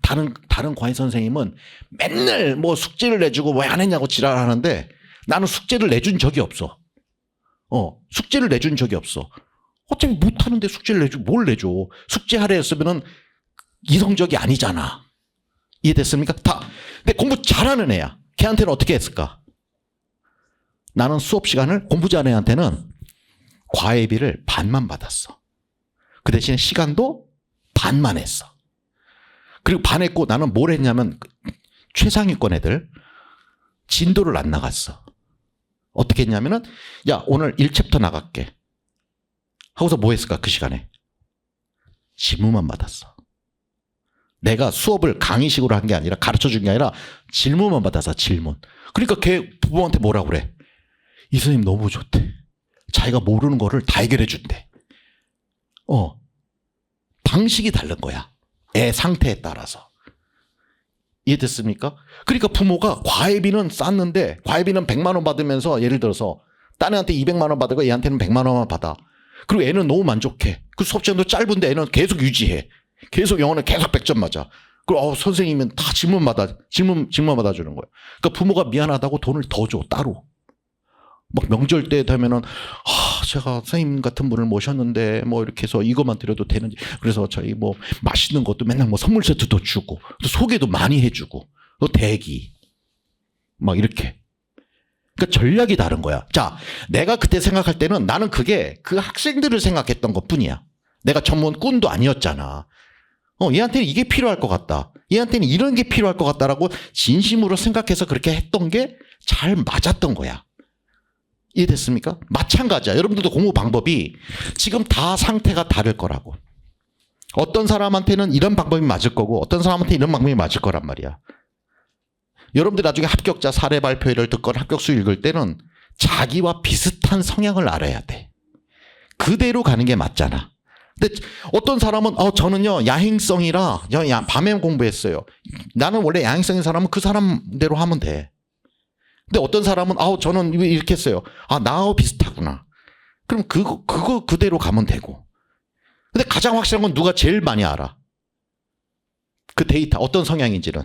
[SPEAKER 1] 다른 과외 선생님은 맨날 뭐 숙제를 내주고 왜 안 했냐고 지랄하는데 나는 숙제를 내준 적이 없어. 숙제를 내준 적이 없어. 어차피 못하는데 숙제를 뭘 내줘. 숙제하래 했으면은 이성적이 아니잖아. 이해됐습니까? 근데 공부 잘하는 애야. 걔한테는 어떻게 했을까? 나는 수업 시간을 공부 잘하는 애한테는 과외비를 반만 받았어. 그 대신에 시간도 반만 했어. 그리고 반했고 나는 뭘 했냐면 최상위권 애들 진도를 안 나갔어. 어떻게 했냐면은 야, 오늘 1챕터 나갈게. 하고서 뭐 했을까? 그 시간에. 질문만 받았어. 내가 수업을 강의식으로 한 게 아니라 가르쳐 준 게 아니라 질문만 받아서 질문. 그러니까 걔 부모한테 뭐라고 그래? 이 선생님 너무 좋대. 자기가 모르는 거를 다 해결해 준대. 방식이 다른 거야. 애 상태에 따라서. 이해됐습니까? 그러니까 부모가 과외비는 쌌는데 과외비는 100만 원 받으면서 예를 들어서 딴 애한테 200만 원 받고 얘한테는 100만 원만 받아. 그리고 애는 너무 만족해. 그 수업 시간도 짧은데 애는 계속 유지해. 계속 영어는 계속 100점 맞아. 그리고 선생님은 다 질문 받아주는 거야. 그러니까 부모가 미안하다고 돈을 더 줘, 따로. 막 명절 때 되면은 제가 선생님 같은 분을 모셨는데 뭐 이렇게 해서 이것만 드려도 되는지, 그래서 저희 뭐 맛있는 것도 맨날 뭐 선물 세트도 주고 또 소개도 많이 해주고 또 대기 막 이렇게. 그러니까 전략이 다른 거야. 자, 내가 그때 생각할 때는 나는 그게 그 학생들을 생각했던 것뿐이야. 내가 전문 꾼도 아니었잖아. 얘한테는 이게 필요할 것 같다. 얘한테는 이런 게 필요할 것 같다라고 진심으로 생각해서 그렇게 했던 게 잘 맞았던 거야. 이해됐습니까? 마찬가지야. 여러분들도 공부 방법이 지금 다 상태가 다를 거라고. 어떤 사람한테는 이런 방법이 맞을 거고 어떤 사람한테 이런 방법이 맞을 거란 말이야. 여러분들 나중에 합격자 사례 발표회를 듣거나 합격수 읽을 때는 자기와 비슷한 성향을 알아야 돼. 그대로 가는 게 맞잖아. 근데 어떤 사람은 저는요 야행성이라 밤에 공부했어요. 나는 원래 야행성인 사람은 그 사람대로 하면 돼. 근데 어떤 사람은 저는 이렇게 했어요. 나하고 비슷하구나. 그럼 그거 그대로 가면 되고. 근데 가장 확실한 건 누가 제일 많이 알아? 그 데이터 어떤 성향인지는.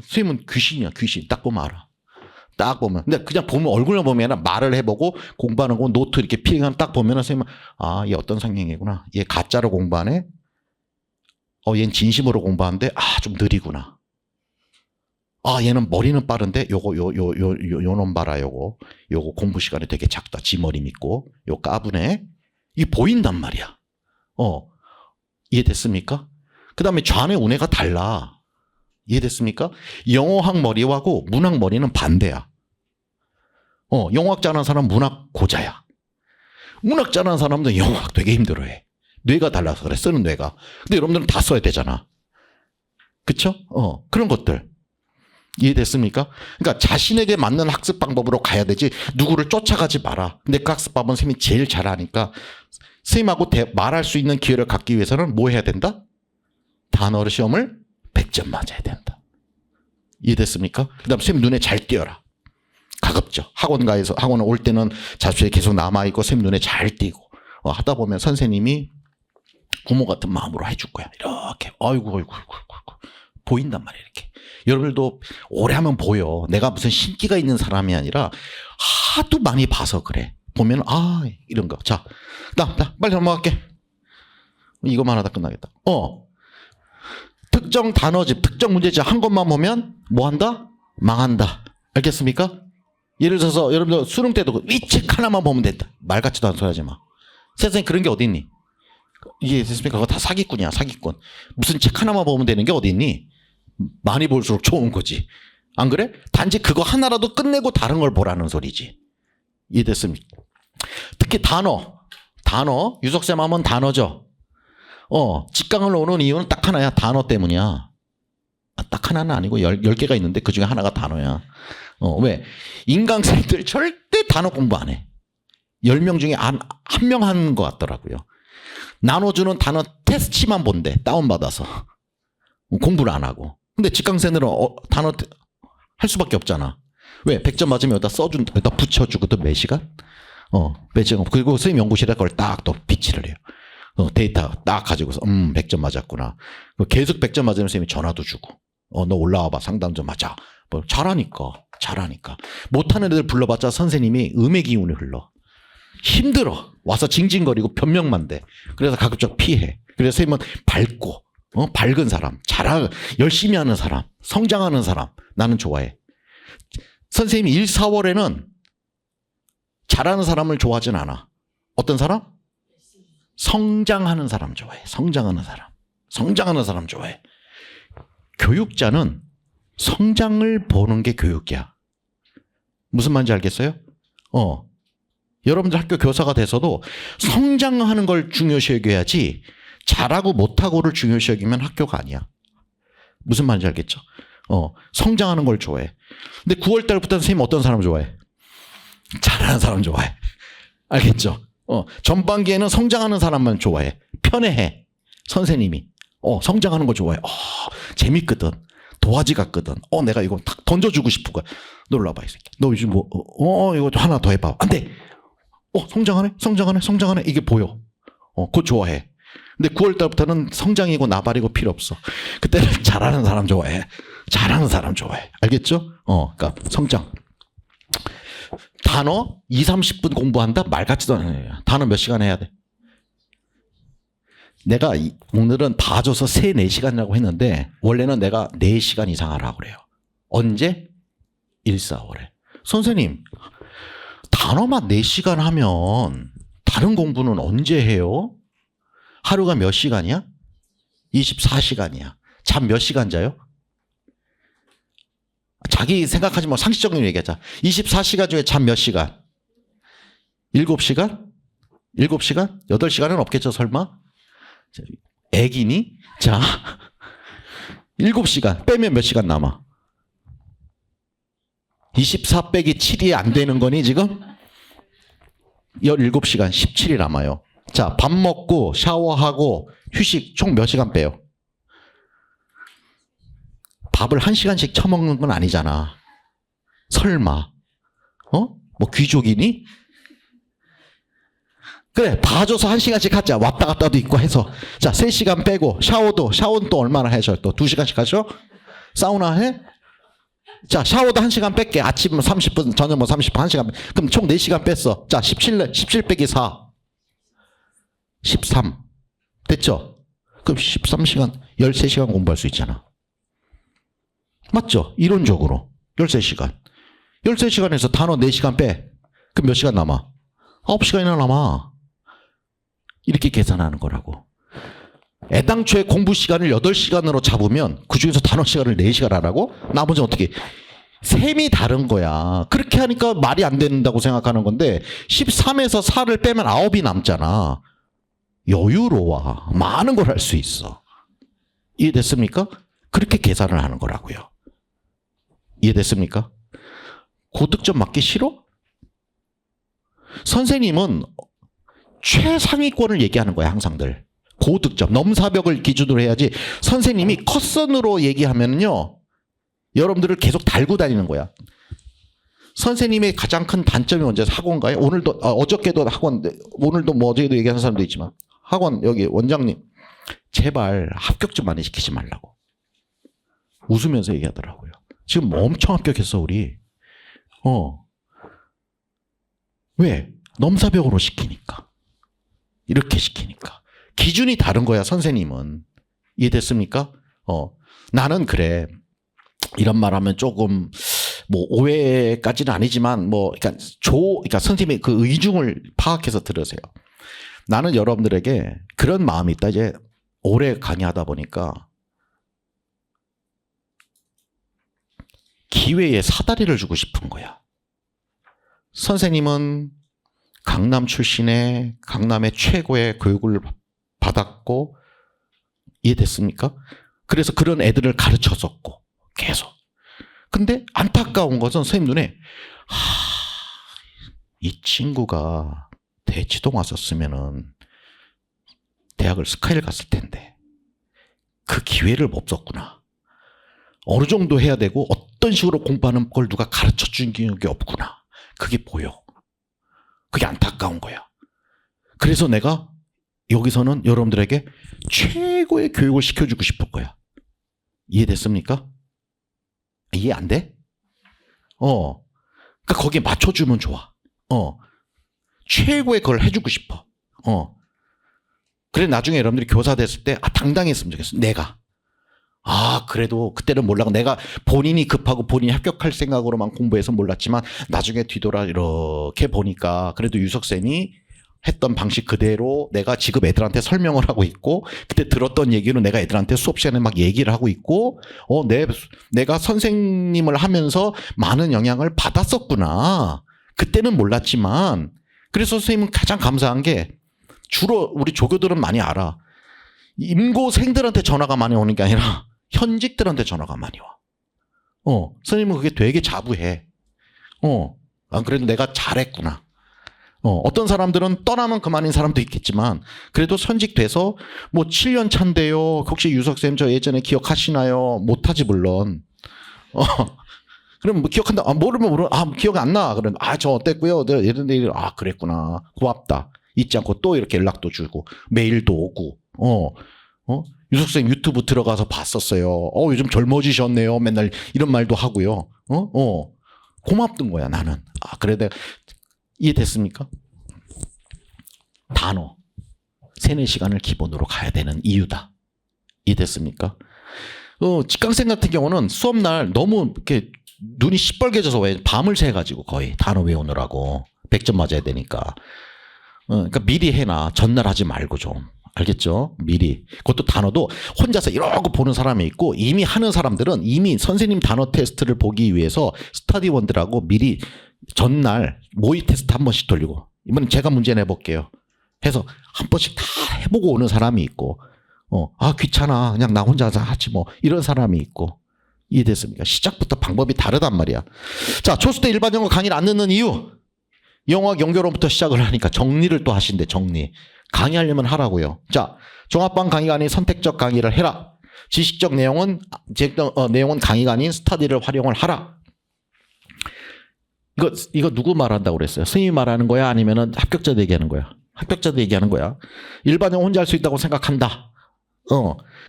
[SPEAKER 1] 선생님은 귀신이야, 귀신. 딱 보면 알아. 딱 보면. 근데 그냥 보면 얼굴만 보면 말을 해보고 공부하는 거 노트 이렇게 필링하면 딱 보면 선생님은 얘 어떤 성향이구나. 얘 가짜로 공부하네. 얘는 진심으로 공부하는데 좀 느리구나. 얘는 머리는 빠른데 요놈 봐라. 요거 공부 시간이 되게 작다. 지 머리 믿고 요 까부네. 이게 보인단 말이야. 이해됐습니까? 그 다음에 좌뇌 우뇌가 달라. 이해됐습니까? 영어학 머리하고 문학 머리는 반대야. 영어학 잘하는 사람은 문학 고자야. 문학 잘하는 사람도 영어학 되게 힘들어해. 뇌가 달라서 그래, 쓰는 뇌가. 근데 여러분들은 다 써야 되잖아. 그쵸? 그런 것들. 이해됐습니까? 그러니까 자신에게 맞는 학습 방법으로 가야 되지 누구를 쫓아가지 마라. 근데 그 학습법은 선생님이 제일 잘하니까 선생님하고 말할 수 있는 기회를 갖기 위해서는 뭐 해야 된다? 단어 시험을 100점 맞아야 된다. 이해됐습니까? 그 다음 선생님 눈에 잘 띄어라. 가급적 학원 올 때는 자취에 계속 남아있고 선생님 눈에 잘 띄고 하다 보면 선생님이 부모 같은 마음으로 해줄 거야. 이렇게 아이고 보인단 말이야. 이렇게 여러분들도 오래 하면 보여. 내가 무슨 신기가 있는 사람이 아니라 하도 많이 봐서 그래. 보면 이런 거. 자, 나 빨리 넘어갈게. 이거만 하다 끝나겠다. 특정 단어집, 특정 문제집 한 것만 보면 뭐 한다? 망한다. 알겠습니까? 예를 들어서 여러분들 수능 때도 이 책 하나만 보면 된다. 말 같지도 않은 소리 하지 마. 세상에 그런 게 어디 있니? 이해됐습니까? 그거 다 사기꾼이야, 사기꾼. 무슨 책 하나만 보면 되는 게 어디 있니? 많이 볼수록 좋은 거지. 안 그래? 단지 그거 하나라도 끝내고 다른 걸 보라는 소리지. 이해됐습니까? 특히 단어, 유석쌤 하면 단어죠. 직강을 오는 이유는 딱 하나야. 단어 때문이야. 딱 하나는 아니고 10개가 있는데 그 중에 하나가 단어야. 왜? 인강생들 절대 단어 공부 안 해. 10명 중에 한 명 하는 것 같더라고요. 나눠주는 단어 테스트만 본대. 다운받아서. 공부를 안 하고. 근데 직강생들은 단어 할 수밖에 없잖아. 왜? 100점 맞으면 여기다 써준다. 여기다 붙여주거든. 몇 시간? 몇 시간. 그리고 선생님 연구실에 그걸 딱 또 비치를 해요. 데이터 딱 가지고서 100점 맞았구나. 계속 100점 맞으면 선생님이 전화도 주고 너 올라와봐. 상담 좀 하자. 잘하니까. 못하는 애들 불러봤자 선생님이 음의 기운이 흘러. 힘들어. 와서 징징거리고 변명만 돼. 그래서 가급적 피해. 그래서 선생님은 밝고 밝은 사람, 열심히 하는 사람, 성장하는 사람 나는 좋아해. 선생님이 1, 4월에는 잘하는 사람을 좋아하진 않아. 어떤 사람? 성장하는 사람 좋아해. 성장하는 사람 좋아해. 교육자는 성장을 보는 게 교육이야. 무슨 말인지 알겠어요? 여러분들 학교 교사가 돼서도 성장하는 걸 중요시 여겨야지 잘하고 못하고를 중요시 여기면 학교가 아니야. 무슨 말인지 알겠죠? 성장하는 걸 좋아해. 근데 9월 달부터는 선생님 어떤 사람 좋아해? 잘하는 사람 좋아해. 알겠죠? 전반기에는 성장하는 사람만 좋아해. 편애해. 선생님이. 성장하는 거 좋아해. 재밌거든. 도화지 같거든. 내가 이거 탁 던져주고 싶은 거야. 놀러봐, 이 새끼. 너 요즘 이거 하나 더 해봐. 안 돼. 성장하네. 이게 보여. 그거 좋아해. 근데 9월 달부터는 성장이고 나발이고 필요 없어. 그때는 잘하는 사람 좋아해. 알겠죠? 그러니까 성장. 단어 2, 30분 공부한다? 말 같지도 않아요. 단어 몇 시간 해야 돼? 내가 오늘은 봐줘서 3, 4시간이라고 했는데 원래는 내가 4시간 이상 하라고 그래요. 언제? 1, 4월에. 선생님, 단어만 4시간 하면 다른 공부는 언제 해요? 하루가 몇 시간이야? 24시간이야. 잠 몇 시간 자요? 자기 생각하지 마. 상식적인 얘기하자. 24시간 중에 잠 몇 시간? 7시간? 7시간? 8시간은 없겠죠, 설마? 애기니? 자, 7시간 빼면 몇 시간 남아? 24 빼기 7이 안 되는 거니 지금? 17시간 17이 남아요. 자, 밥 먹고 샤워하고 휴식 총 몇 시간 빼요? 밥을 1시간씩 처먹는 건 아니잖아. 설마. 뭐 귀족이니? 그래, 봐줘서 1시간씩 하자. 왔다 갔다도 있고 해서. 자, 3시간 빼고, 샤워는 또 얼마나 하셔? 또 2시간씩 하셔? 사우나 해? 자, 샤워도 1시간 뺄게. 아침 30분, 저녁 30분, 1시간. 그럼 총 4시간 뺐어. 자, 17 빼기 4. 13. 됐죠? 그럼 13시간, 13시간 공부할 수 있잖아. 맞죠? 이론적으로. 13시간. 13시간에서 단어 4시간 빼. 그럼 몇 시간 남아? 9시간이나 남아. 이렇게 계산하는 거라고. 애당초에 공부 시간을 8시간으로 잡으면 그중에서 단어 시간을 4시간 하라고? 나머지는 어떻게? 셈이 다른 거야. 그렇게 하니까 말이 안 된다고 생각하는 건데 13에서 4를 빼면 9이 남잖아. 여유로워. 많은 걸 할 수 있어. 이해됐습니까? 그렇게 계산을 하는 거라고요. 이해됐습니까? 고득점 맞기 싫어? 선생님은 최상위권을 얘기하는 거야, 항상들. 고득점, 넘사벽을 기준으로 해야지. 선생님이 컷선으로 얘기하면요, 여러분들을 계속 달고 다니는 거야. 선생님의 가장 큰 단점이 언제 학원가요? 오늘도, 어저께도 학원, 오늘도 뭐 어제도 얘기하는 사람도 있지만, 학원, 여기 원장님, 제발 합격 좀 많이 시키지 말라고. 웃으면서 얘기하더라고요. 지금 엄청 합격했어, 우리. 왜? 넘사벽으로 시키니까. 이렇게 시키니까. 기준이 다른 거야, 선생님은. 이해됐습니까? 나는 그래. 이런 말 하면 조금, 뭐, 오해까지는 아니지만, 뭐, 그러니까 선생님의 그 의중을 파악해서 들으세요. 나는 여러분들에게 그런 마음이 있다. 이제 오래 강의하다 보니까 기회에 사다리를 주고 싶은 거야. 선생님은 강남 출신의 강남의 최고의 교육을 받았고, 이해됐습니까? 그래서 그런 애들을 가르쳤었고 계속. 근데 안타까운 것은 선생님 눈에 이 친구가 대치동 왔었으면은 대학을 스카이를 갔을 텐데 그 기회를 못 썼구나. 어느 정도 해야 되고 어떤 식으로 공부하는 걸 누가 가르쳐 준 게 없구나. 그게 보여. 그게 안타까운 거야. 그래서 내가 여기서는 여러분들에게 최고의 교육을 시켜주고 싶을 거야. 이해됐습니까? 이해 안 돼? 그러니까 거기에 맞춰주면 좋아. 최고의 걸 해주고 싶어. 그래 나중에 여러분들이 교사 됐을 때 당당했으면 좋겠어. 내가. 그래도 그때는 몰라고 내가 본인이 급하고 본인이 합격할 생각으로만 공부해서 몰랐지만 나중에 뒤돌아 이렇게 보니까 그래도 유석쌤이 했던 방식 그대로 내가 지금 애들한테 설명을 하고 있고 그때 들었던 얘기는 내가 애들한테 수업 시간에 막 얘기를 하고 있고 내가 선생님을 하면서 많은 영향을 받았었구나. 그때는 몰랐지만 그래서 선생님은 가장 감사한 게 주로 우리 조교들은 많이 알아. 임고생들한테 전화가 많이 오는 게 아니라 현직들한테 전화가 많이 와. 선생님은 그게 되게 자부해. 안 그래도 내가 잘했구나. 어떤 사람들은 떠나면 그만인 사람도 있겠지만 그래도 선직돼서 뭐 7년 차인데요. 혹시 유석쌤 저 예전에 기억하시나요? 못하지 물론. 그럼 뭐 기억한다. 모르면 기억 안 나. 그러면 저 어땠고요. 이런 데 그랬구나. 고맙다. 잊지 않고 또 이렇게 연락도 주고 메일도 오고. 유석쌤 유튜브 들어가서 봤었어요. 요즘 젊어지셨네요. 맨날 이런 말도 하고요. 고맙던 거야 나는. 그래 내가 이해됐습니까? 단어 3-4시간을 기본으로 가야 되는 이유다. 이해됐습니까? 직강생 같은 경우는 수업날 너무 이렇게 눈이 시뻘개져서 왜 밤을 새가지고 거의 단어 외우느라고 100점 맞아야 되니까. 그러니까 미리 해놔. 전날 하지 말고 좀. 알겠죠? 미리. 그것도 단어도 혼자서 이러고 보는 사람이 있고 이미 하는 사람들은 이미 선생님 단어 테스트를 보기 위해서 스터디원들하고 미리 전날 모의 테스트 한 번씩 돌리고 이번엔 제가 문제 내볼게요. 해서 한 번씩 다 해보고 오는 사람이 있고 귀찮아. 그냥 나 혼자 하지 뭐 이런 사람이 있고. 이해됐습니까? 시작부터 방법이 다르단 말이야. 자, 초수 때 일반 영어 강의를 안 듣는 이유. 영어학 연결어부터 시작을 하니까 정리를 또 하신대. 정리. 강의하려면 하라고요. 자, 종합반 강의가 아닌 선택적 강의를 해라. 지식적 내용은 강의가 아닌 스터디를 활용을 하라. 이거 누구 말한다고 그랬어요? 스님이 말하는 거야? 아니면은 합격자들 얘기하는 거야? 합격자들 얘기하는 거야. 일반형 혼자 할 수 있다고 생각한다.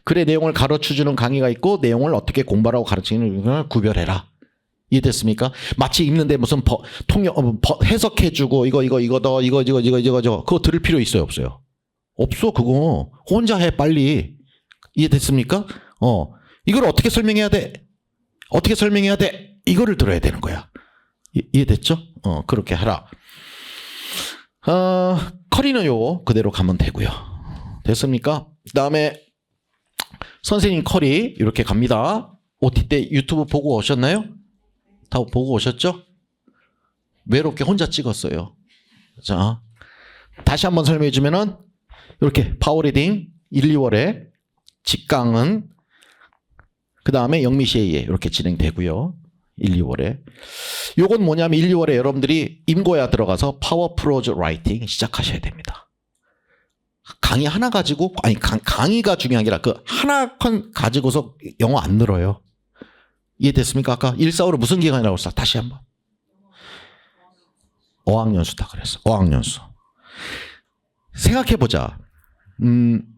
[SPEAKER 1] 그래, 내용을 가르쳐주는 강의가 있고 내용을 어떻게 공부하라고 가르치는 걸 구별해라. 이해됐습니까? 마치 읽는데 무슨 해석해주고 이거 그거 들을 필요 있어요, 없어요? 없어. 그거 혼자 해, 빨리. 이해됐습니까? 이걸 어떻게 설명해야 돼? 어떻게 설명해야 돼? 이거를 들어야 되는 거야. 이해됐죠? 그렇게 하라. 커리는 요거 그대로 가면 되고요. 됐습니까? 그 다음에 선생님 커리 이렇게 갑니다. OT 때 유튜브 보고 오셨나요? 다 보고 오셨죠? 외롭게 혼자 찍었어요. 자, 다시 한번 설명해 주면은 이렇게 파워리딩 1, 2월에 직강은 그 다음에 영미시에 이렇게 진행되고요. 1, 2월에. 요건 뭐냐면 1, 2월에 여러분들이 임고야 들어가서 파워 프로즈 라이팅 시작하셔야 됩니다. 강의 하나 가지고, 아니, 강의가 중요한 게 아니라 그 하나 가지고서 영어 안 늘어요. 이해됐습니까? 아까 145로 무슨 기간이라고 했어? 다시 한번. 어학연수다 그랬어. 어학연수. 생각해보자.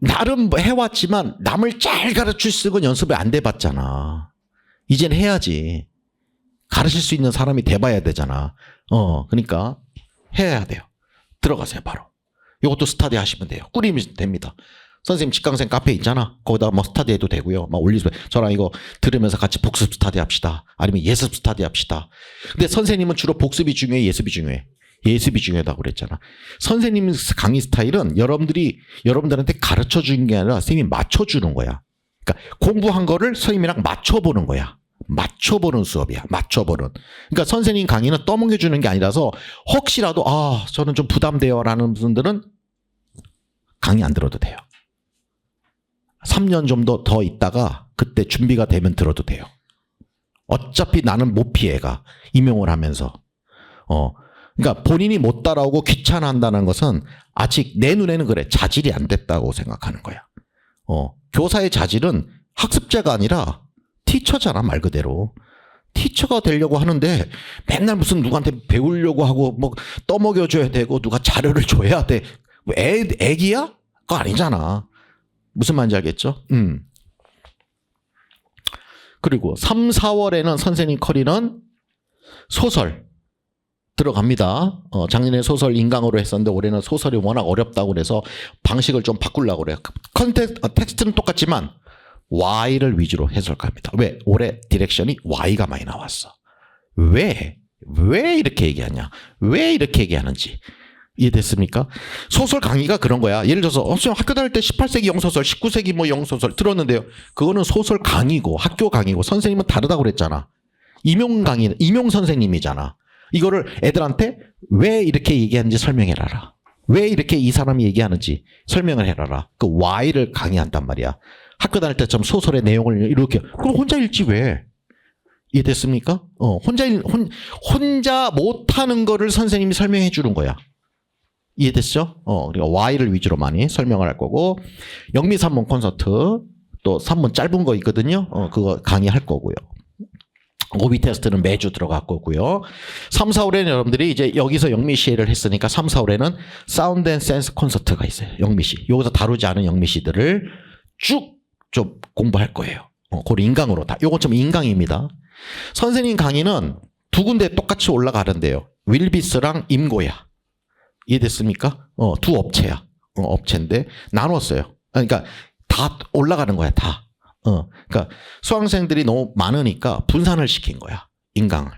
[SPEAKER 1] 나름 해왔지만 남을 잘 가르칠 수 있는 연습을 안 돼봤잖아. 이젠 해야지. 가르칠 수 있는 사람이 돼봐야 되잖아. 그러니까 해야 돼요. 들어가세요, 바로. 이것도 스터디 하시면 돼요. 꾸리면 됩니다. 선생님 직강생 카페 있잖아. 거기다 뭐 스터디 해도 되고요. 막 올리세요. 저랑 이거 들으면서 같이 복습 스터디 합시다. 아니면 예습 스터디 합시다. 근데 선생님은 주로 복습이 중요해, 예습이 중요해? 예습이 중요하다고 그랬잖아. 선생님 강의 스타일은 여러분들한테 가르쳐 주는 게 아니라 선생님이 맞춰주는 거야. 그러니까 공부한 거를 선생님이랑 맞춰보는 거야. 맞춰보는 수업이야. 맞춰보는. 그러니까 선생님 강의는 떠먹여주는 게 아니라서 혹시라도 저는 좀 부담돼요 라는 분들은 강의 안 들어도 돼요. 3년 좀 더 있다가 그때 준비가 되면 들어도 돼요. 어차피 나는 못 피해가. 임용을 하면서. 그러니까 본인이 못 따라오고 귀찮아한다는 것은 아직 내 눈에는 그래. 자질이 안 됐다고 생각하는 거야. 교사의 자질은 학습자가 아니라 티처잖아, 말 그대로. 티처가 되려고 하는데 맨날 무슨 누구한테 배우려고 하고 뭐 떠먹여줘야 되고 누가 자료를 줘야 돼. 뭐 애기야? 그거 아니잖아. 무슨 말인지 알겠죠? 그리고 3, 4월에는 선생님 커리는 소설 들어갑니다. 작년에 소설 인강으로 했었는데 올해는 소설이 워낙 어렵다고 그래서 방식을 좀 바꾸려고 그래요. 텍스트는 똑같지만 Y를 위주로 해석합니다. 왜? 올해 디렉션이 Y가 많이 나왔어. 왜 이렇게 얘기하냐? 왜 이렇게 얘기하는지 이해됐습니까? 소설 강의가 그런 거야. 예를 들어서 학교 다닐 때 18세기 영소설, 19세기 뭐 영소설 들었는데요. 그거는 소설 강의고 학교 강의고 선생님은 다르다고 그랬잖아. 임용 강의, 임용 선생님이잖아. 이거를 애들한테 왜 이렇게 얘기하는지 설명해라라. 왜 이렇게 이 사람이 얘기하는지 설명을 해라라. 그 Y를 강의한단 말이야. 학교 다닐 때처럼 소설의 내용을 이렇게. 그럼 혼자 읽지 왜? 이해됐습니까? 혼자 못하는 거를 선생님이 설명해 주는 거야. 이해됐죠? 우리가 Y를 위주로 많이 설명을 할 거고, 영미 3문 콘서트, 또 3문 짧은 거 있거든요. 그거 강의할 거고요. 오비 테스트는 매주 들어갈 거고요. 3, 4월에는 여러분들이 이제 여기서 영미시를 했으니까 3, 4월에는 사운드 앤 센스 콘서트가 있어요. 영미시. 여기서 다루지 않은 영미시들을 쭉 좀 공부할 거예요. 그걸 인강으로 다. 요건 좀 인강입니다. 선생님 강의는 두 군데 똑같이 올라가는데요. 윌비스랑 임고야. 이해됐습니까? 두 업체야. 업체인데 나눴어요. 그러니까 다 올라가는 거야, 다. 그러니까 수강생들이 너무 많으니까 분산을 시킨 거야. 인강을.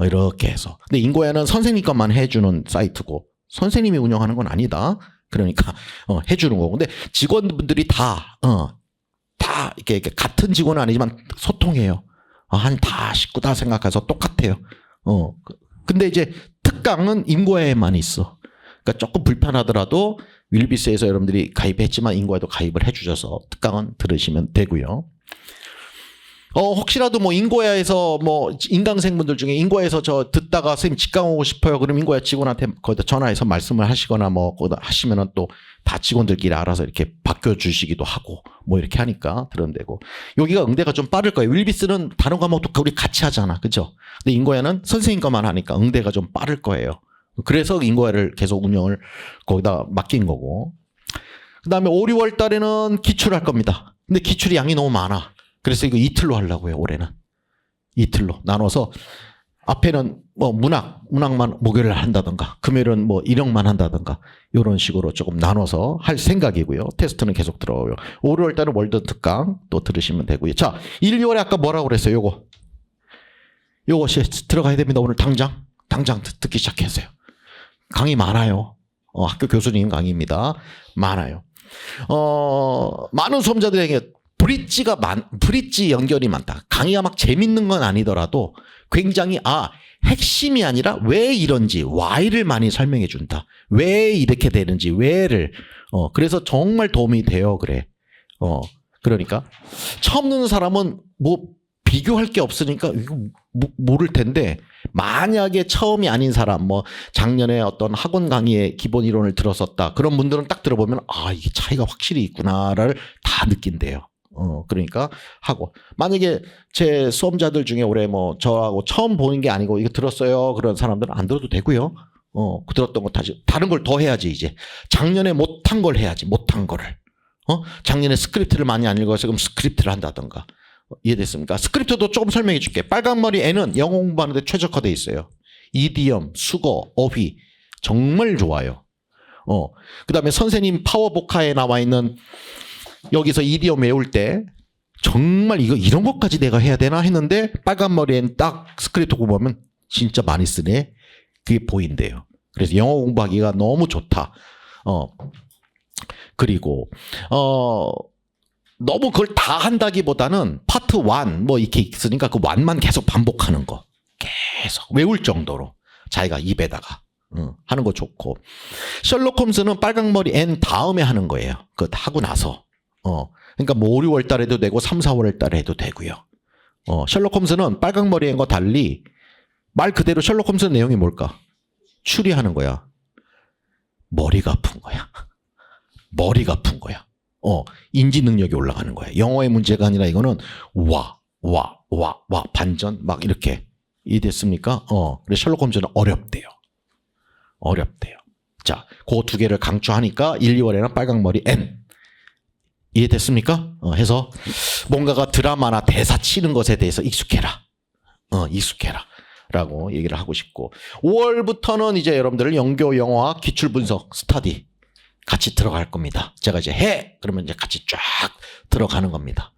[SPEAKER 1] 이렇게 해서. 근데 인고야는 선생님 것만 해주는 사이트고 선생님이 운영하는 건 아니다. 그러니까 해주는 거고. 근데 직원분들이 다 이렇게 같은 직원은 아니지만 소통해요. 다 식구다 생각해서 똑같아요. 근데 이제 특강은 인고야에만 있어. 그러니까 조금 불편하더라도 윌비스에서 여러분들이 가입했지만 인고야도 가입을 해주셔서 특강은 들으시면 되고요. 혹시라도 뭐 인고야에서 뭐 인강생분들 중에 인고야에서 저 듣다가 선생님 직강 오고 싶어요. 그럼 인고야 직원한테 거기다 전화해서 말씀을 하시거나 뭐 거기다 하시면은 또 다 직원들끼리 알아서 이렇게 바꿔주시기도 하고 뭐 이렇게 하니까 들은데고 여기가 응대가 좀 빠를 거예요. 윌비스는 다른 과목도 우리 같이 하잖아, 그죠? 근데 인고야는 선생님 것만 하니까 응대가 좀 빠를 거예요. 그래서 인고야를 계속 운영을 거기다 맡긴 거고. 그다음에 5, 6월 달에는 기출할 겁니다. 근데 기출이 양이 너무 많아. 그래서 이거 이틀로 하려고요. 올해는 이틀로 나눠서 앞에는 뭐 문학만 목요일을 한다든가 금요일은 뭐 일형만 한다든가 이런 식으로 조금 나눠서 할 생각이고요. 테스트는 계속 들어오고요. 5, 6월 달은 월드 특강 또 들으시면 되고요. 자, 1, 2월에 아까 뭐라고 그랬어요? 요거 들어가야 됩니다. 오늘 당장 듣기 시작했어요. 강의 많아요. 학교 교수님 강의입니다. 많아요. 많은 수험자들에게 브릿지 연결이 많다. 강의가 막 재밌는 건 아니더라도 굉장히 핵심이 아니라 왜 이런지 why를 많이 설명해 준다. 왜 이렇게 되는지 왜를 그래서 정말 도움이 돼요. 그래. 그러니까 처음 듣는 사람은 뭐 비교할 게 없으니까 이거 모를 텐데 만약에 처음이 아닌 사람 뭐 작년에 어떤 학원 강의의 기본 이론을 들었었다. 그런 분들은 딱 들어보면 이게 차이가 확실히 있구나를 다 느낀대요. 그러니까 하고 만약에 제 수험자들 중에 올해 뭐 저하고 처음 보는 게 아니고 이거 들었어요 그런 사람들은 안 들어도 되고요. 들었던 거 다시 다른 걸 더 해야지. 이제 작년에 못한 걸 해야지. 못한 거를 작년에 스크립트를 많이 안 읽어서 그럼 스크립트를 한다던가. 이해됐습니까? 스크립트도 조금 설명해 줄게. 빨간머리 N은 영어 공부하는데 최적화되어 있어요. 이디엄, 수거, 어휘 정말 좋아요. 그 다음에 선생님 파워보카에 나와 있는 여기서 이디엄 외울 때 정말 이런 것까지 내가 해야 되나 했는데 빨간머리엔 딱 스크립트 공부하면 진짜 많이 쓰네. 그게 보인대요. 그래서 영어 공부하기가 너무 좋다. 그리고 너무 그걸 다 한다기보다는 파트 1 뭐 이렇게 있으니까 그 1만 계속 반복하는 거 계속 외울 정도로 자기가 입에다가 하는 거 좋고. 셜록 홈즈는 빨강머리 N 다음에 하는 거예요. 그거 하고 나서. 그러니까 뭐 5, 6월 달에 해도 되고 3, 4월 달에 해도 되고요. 셜록 홈즈는 빨강머리 N과 달리 말 그대로 셜록 홈즈 내용이 뭘까? 추리하는 거야. 머리가 아픈 거야. 머리가 아픈 거야. 인지 능력이 올라가는 거야. 영어의 문제가 아니라 이거는 와 반전 막 이렇게 이해됐습니까? 그래서 셜록 홈즈는 어렵대요. 자, 그 두 개를 강추하니까 1, 2월에는 빨강머리 N. 이해됐습니까? 해서 뭔가가 드라마나 대사 치는 것에 대해서 익숙해라. 라고 얘기를 하고 싶고. 5월부터는 이제 여러분들 영교 영어학 기출 분석 스터디 같이 들어갈 겁니다. 제가 이제 그러면 이제 같이 쫙 들어가는 겁니다.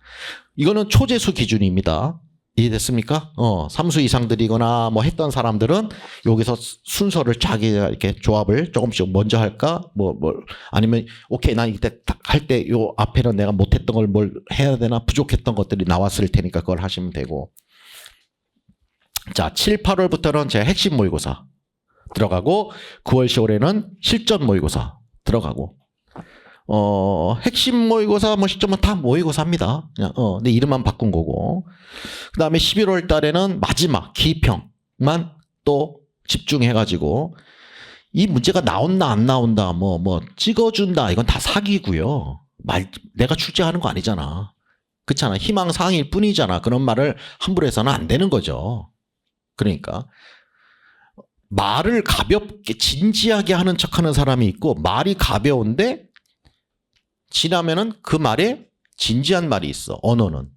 [SPEAKER 1] 이거는 초재수 기준입니다. 이해됐습니까? 3수 이상들이거나 뭐 했던 사람들은 여기서 순서를 자기가 이렇게 조합을 조금씩 먼저 할까? 아니면 오케이 난 이때 할 때 요 앞에는 내가 못했던 걸 뭘 해야 되나 부족했던 것들이 나왔을 테니까 그걸 하시면 되고. 자, 7, 8월부터는 제 핵심 모의고사 들어가고 9월, 10월에는 실전 모의고사 들어가고. 핵심 모의고사 뭐 시점은 다 모의고사입니다. 그냥 근데 이름만 바꾼 거고. 그다음에 11월 달에는 마지막 기평만 또 집중해 가지고 이 문제가 나온다 안 나온다 뭐 찍어준다 이건 다 사기고요. 내가 출제하는 거 아니잖아. 그렇잖아. 희망 사항일 뿐이잖아. 그런 말을 함부로 해서는 안 되는 거죠. 그러니까 말을 가볍게 진지하게 하는 척하는 사람이 있고 말이 가벼운데 지나면은 그 말에 진지한 말이 있어. 언어는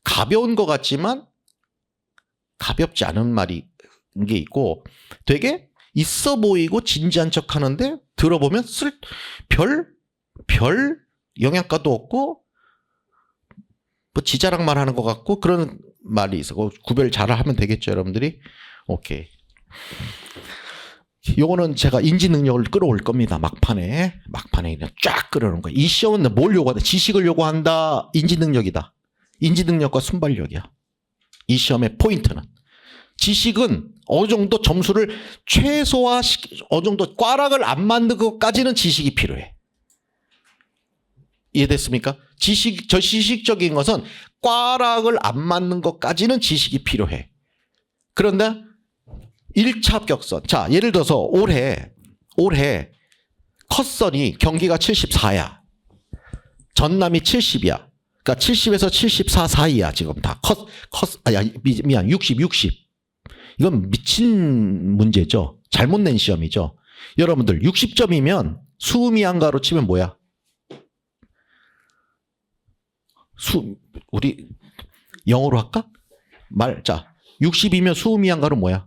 [SPEAKER 1] 가벼운 것 같지만 가볍지 않은 말이 게 있고 되게 있어 보이고 진지한 척하는데 들어보면 별 영양가도 없고 뭐 지자랑만 하는 것 같고 그런 말이 있어. 구별 잘 하면 되겠죠, 여러분들이. 오케이. 요거는 제가 인지 능력을 끌어올 겁니다. 막판에 그냥 쫙 끌어오는 거예요. 이 시험은 뭘 요구한다? 지식을 요구한다. 인지 능력이다. 인지 능력과 순발력이야. 이 시험의 포인트는 지식은 어느 정도 점수를 어느 정도 꽈락을 안 만든 것까지는 지식이 필요해. 이해됐습니까? 지식적인 것은 꽈락을 안 맞는 것까지는 지식이 필요해. 그런데 1차 합격선. 자, 예를 들어서 올해 컷선이 경기가 74야. 전남이 70이야. 그러니까 70에서 74 사이야. 지금 다 미안 60. 이건 미친 문제죠. 잘못 낸 시험이죠. 여러분들 60점이면 수미양가로 치면 뭐야? 우리 영어로 할까? 자 60이면 수미양가로 뭐야?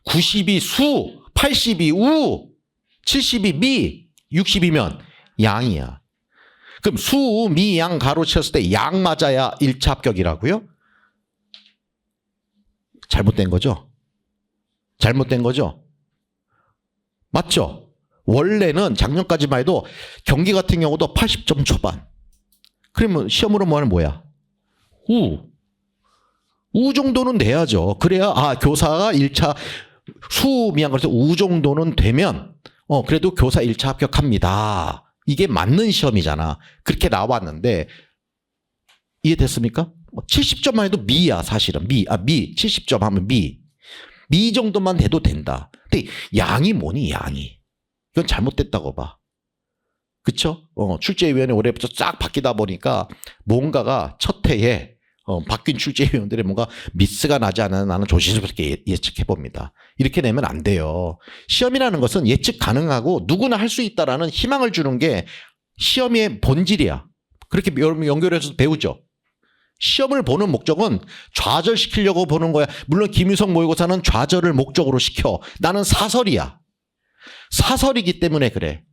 [SPEAKER 1] 90이 수, 80이 우, 70이 미, 60이면 양이야. 그럼 수, 미, 양 가로 쳤을 때 양 맞아야 1차 합격이라고요? 잘못된 거죠? 잘못된 거죠? 맞죠? 원래는 작년까지만 해도 경기 같은 경우도 80점 초반. 그러면 시험으로 뭐는 뭐야? 우 정도는 돼야죠. 그래야 교사가 1차 수미양 그래서 우 정도는 되면 그래도 교사 1차 합격합니다. 이게 맞는 시험이잖아. 그렇게 나왔는데 이해됐습니까? 70점만 해도 미야 사실은. 미 70점 하면 미 정도만 돼도 된다. 근데 양이 뭐니 양이. 이건 잘못됐다고 봐. 그쵸? 출제위원회 올해부터 쫙 바뀌다 보니까 뭔가가 첫 해에 바뀐 출제위원들의 뭔가 미스가 나지 않나 나는 조심스럽게 예측해 봅니다. 이렇게 내면 안 돼요. 시험이라는 것은 예측 가능하고 누구나 할 수 있다라는 희망을 주는 게 시험의 본질이야. 그렇게 여러분 연결해서 배우죠. 시험을 보는 목적은 좌절시키려고 보는 거야. 물론 김유성 모의고사는 좌절을 목적으로 시켜. 나는 사설이야. 사설이기 때문에 그래.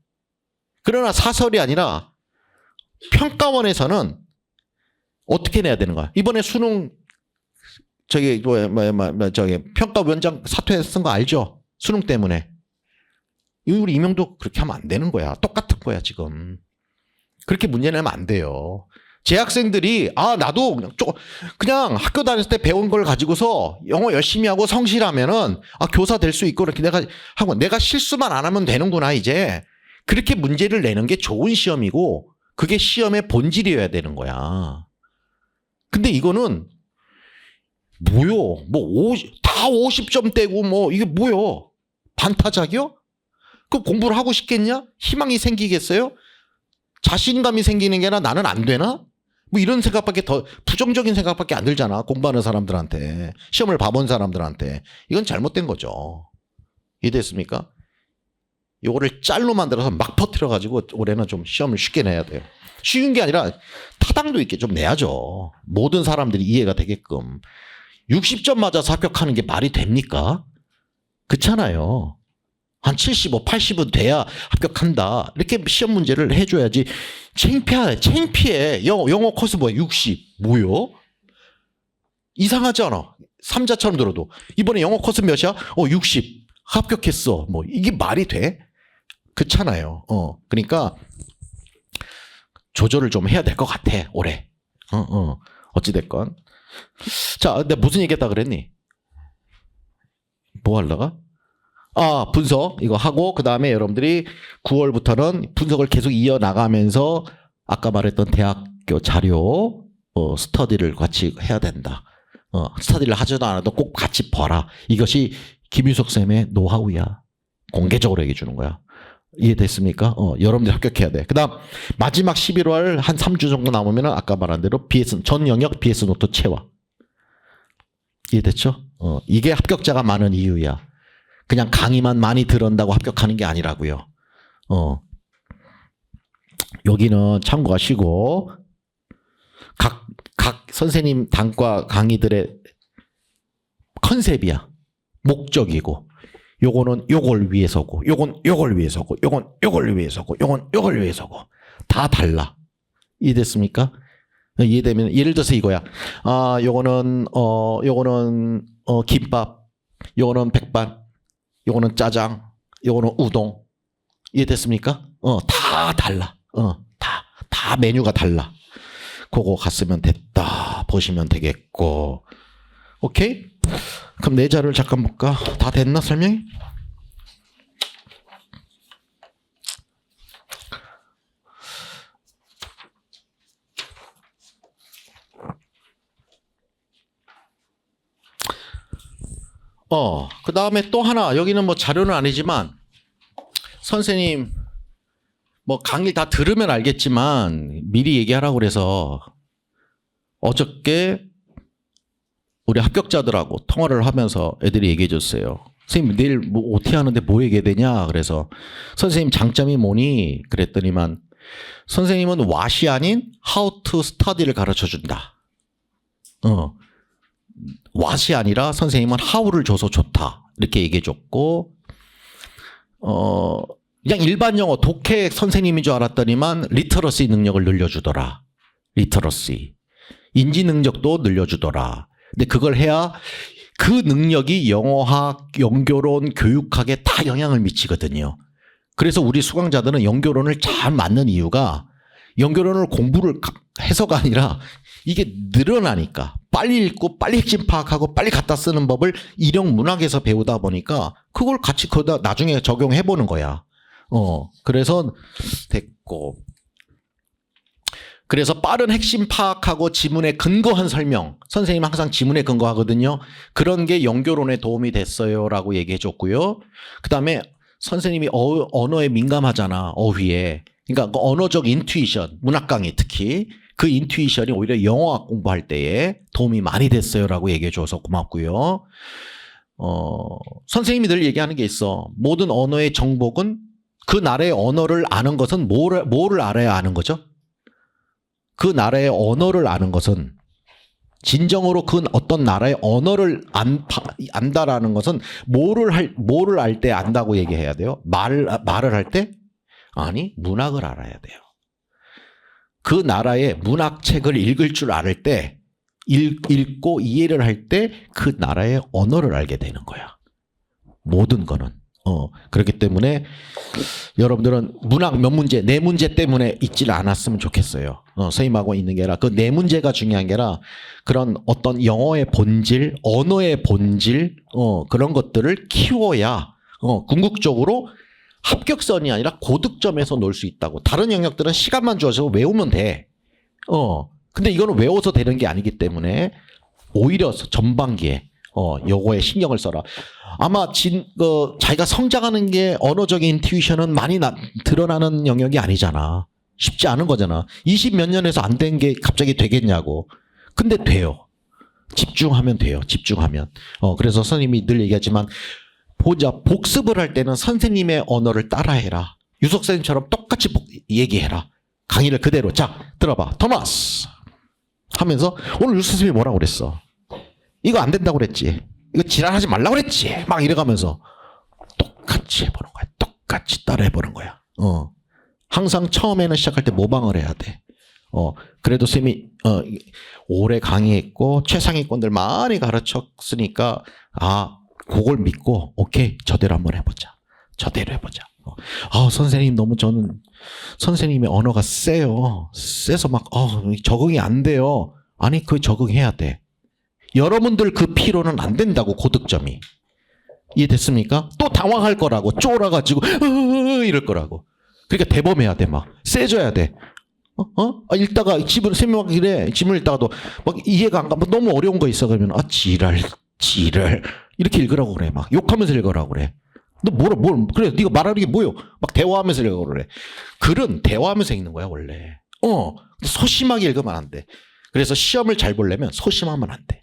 [SPEAKER 1] 그러나 사설이 아니라 평가원에서는 어떻게 내야 되는 거야? 이번에 수능 저기 평가위원장 사퇴 쓴 거 알죠? 수능 때문에. 우리 임용도 그렇게 하면 안 되는 거야. 똑같은 거야 지금. 그렇게 문제 내면 안 돼요. 재학생들이 나도 그냥 학교 다닐 때 배운 걸 가지고서 영어 열심히 하고 성실하면은 교사 될 수 있고 이렇게 내가 실수만 안 하면 되는구나 이제. 그렇게 문제를 내는 게 좋은 시험이고 그게 시험의 본질이어야 되는 거야. 근데 이거는 뭐요? 다 50점대고 이게 뭐요? 반타작이요? 그 공부를 하고 싶겠냐? 희망이 생기겠어요? 자신감이 생기는 게 아니라 나는 안 되나? 이런 생각밖에 더 부정적인 생각밖에 안 들잖아. 공부하는 사람들한테. 시험을 봐본 사람들한테. 이건 잘못된 거죠. 이해됐습니까? 요거를 짤로 만들어서 막 퍼뜨려가지고 올해는 좀 시험을 쉽게 내야 돼요. 쉬운 게 아니라 타당도 있게 좀 내야죠. 모든 사람들이 이해가 되게끔. 60점 맞아서 합격하는 게 말이 됩니까? 그렇잖아요. 한 75, 80은 돼야 합격한다. 이렇게 시험 문제를 해줘야지. 창피해. 영어 코스 60. 뭐요? 이상하지 않아. 3자처럼 들어도. 이번에 영어 코스 몇이야? 60. 합격했어. 이게 말이 돼? 그렇잖아요. 그러니까 조절을 좀 해야 될 것 같아. 올해. 어찌됐건. 자, 내가 무슨 얘기했다 그랬니? 뭐 하려가? 분석 이거 하고 그 다음에 여러분들이 9월부터는 분석을 계속 이어나가면서 아까 말했던 대학교 자료 스터디를 같이 해야 된다. 스터디를 하지도 않아도 꼭 같이 봐라. 이것이 김유석 쌤의 노하우야. 공개적으로 얘기해 주는 거야. 이해됐습니까? 여러분들이 합격해야 돼. 그 다음 마지막 11월 한 3주 정도 남으면 아까 말한 대로 전 영역 BS 노트 채워. 이해됐죠? 이게 합격자가 많은 이유야. 그냥 강의만 많이 들은다고 합격하는 게 아니라고요. 여기는 참고하시고 각 선생님 단과 강의들의 컨셉이야. 목적이고 요거는 요걸 위해서고 요건 요걸 위해서고 요건 요걸 위해서고 요건 요걸 위해서고 다 달라. 이해됐습니까? 이해되면 예를 들어서 이거야. 요거는 김밥, 요거는 백반, 요거는 짜장, 요거는 우동. 이해됐습니까? 다 달라. 다 메뉴가 달라. 그거 갔으면 됐다. 보시면 되겠고. 오케이? 그럼 내 자료를 잠깐 볼까? 다 됐나 설명이? 그 다음에 또 하나, 여기는 뭐 자료는 아니지만, 선생님, 뭐 강의 다 들으면 알겠지만, 미리 얘기하라고 그래서, 어저께 우리 합격자들하고 통화를 하면서 애들이 얘기해 줬어요. 선생님, 내일 뭐 OT 하는데 뭐 얘기해야 되냐? 그래서, 선생님 장점이 뭐니? 그랬더니만, 선생님은 what이 아닌 how to study를 가르쳐 준다. what이 아니라 선생님은 how를 줘서 좋다. 이렇게 얘기해 줬고, 그냥 일반 영어 독해 선생님인 줄 알았더니만 리터러시 능력을 늘려주더라. 리터러시. 인지 능력도 늘려주더라. 근데 그걸 해야 그 능력이 영어학, 연교론, 교육학에 다 영향을 미치거든요. 그래서 우리 수강자들은 연교론을 잘 맞는 이유가 연교론을 공부를 해서가 아니라 이게 늘어나니까 빨리 읽고 빨리 핵심 파악하고 빨리 갖다 쓰는 법을 일용 문학에서 배우다 보니까 그걸 같이 거기다 나중에 적용해 보는 거야. 그래서 됐고. 그래서 빠른 핵심 파악하고 지문에 근거한 설명. 선생님 항상 지문에 근거하거든요. 그런 게 연교론에 도움이 됐어요라고 얘기해 줬고요. 그다음에 선생님이 언어에 민감하잖아. 어휘에. 그러니까 그 언어적 인투이션, 문학 강의 특히 그 인투이션이 오히려 영어학 공부할 때에 도움이 많이 됐어요라고 얘기해 줘서 고맙고요. 선생님이 늘 얘기하는 게 있어. 모든 언어의 정복은 그 나라의 언어를 아는 것은 뭐를 알아야 아는 거죠? 그 나라의 언어를 아는 것은 진정으로 그 어떤 나라의 언어를 안다라는 것은 뭐를 알 때 안다고 얘기해야 돼요? 말을 할 때? 아니, 문학을 알아야 돼요. 그 나라의 문학책을 읽을 줄 알 때, 읽고 이해를 할 때 그 나라의 언어를 알게 되는 거야. 모든 거는. 그렇기 때문에 여러분들은 문학 몇 문제, 네 문제 때문에 있질 않았으면 좋겠어요. 선생님하고 있는 게 아니라 그 네 문제가 중요한 게 아니라 그런 어떤 영어의 본질, 언어의 본질, 그런 것들을 키워야 궁극적으로 합격선이 아니라 고득점에서 놀 수 있다고. 다른 영역들은 시간만 주어서 외우면 돼. 근데 이거는 외워서 되는 게 아니기 때문에 오히려 전반기에 요거에 신경을 써라. 아마 자기가 성장하는 게 언어적인 인투이션은 많이 드러나는 영역이 아니잖아. 쉽지 않은 거잖아. 20 몇 년에서 안 된 게 갑자기 되겠냐고. 근데 돼요. 집중하면 돼요. 집중하면. 그래서 선생님이 늘 얘기하지만 복습을 할 때는 선생님의 언어를 따라해라. 유석 선생님처럼 똑같이 얘기해라. 강의를 그대로. 자, 들어봐. 토마스. 하면서 오늘 유석 선생님이 뭐라고 그랬어? 이거 안 된다고 그랬지. 이거 지랄하지 말라고 그랬지. 막 이래가면서 똑같이 해보는 거야. 똑같이 따라해보는 거야. 항상 처음에는 시작할 때 모방을 해야 돼. 그래도 쌤이 오래 강의했고 최상위권들 많이 가르쳤으니까 그걸 믿고 오케이 저대로 한번 해보자. 저대로 해보자. 선생님 너무 저는 선생님의 언어가 세요. 세서 막 적응이 안 돼요. 아니 그 적응해야 돼. 여러분들 그 피로는 안 된다고 고득점이. 이해됐습니까? 또 당황할 거라고 쫄아가지고 이럴 거라고. 그러니까 대범해야 돼. 막 세져야 돼. 읽다가 선생님하고 이래 지문 읽다가도 막 이해가 안 가. 너무 어려운 거 있어 그러면 지랄 이렇게 읽으라고 그래. 막 욕하면서 읽으라고 그래. 너 그래 네가 말하는 게 뭐요? 막 대화하면서 읽으라고 그래. 글은 대화하면서 읽는 거야 원래. 소심하게 읽으면 안 돼. 그래서 시험을 잘 보려면 소심하면 안 돼.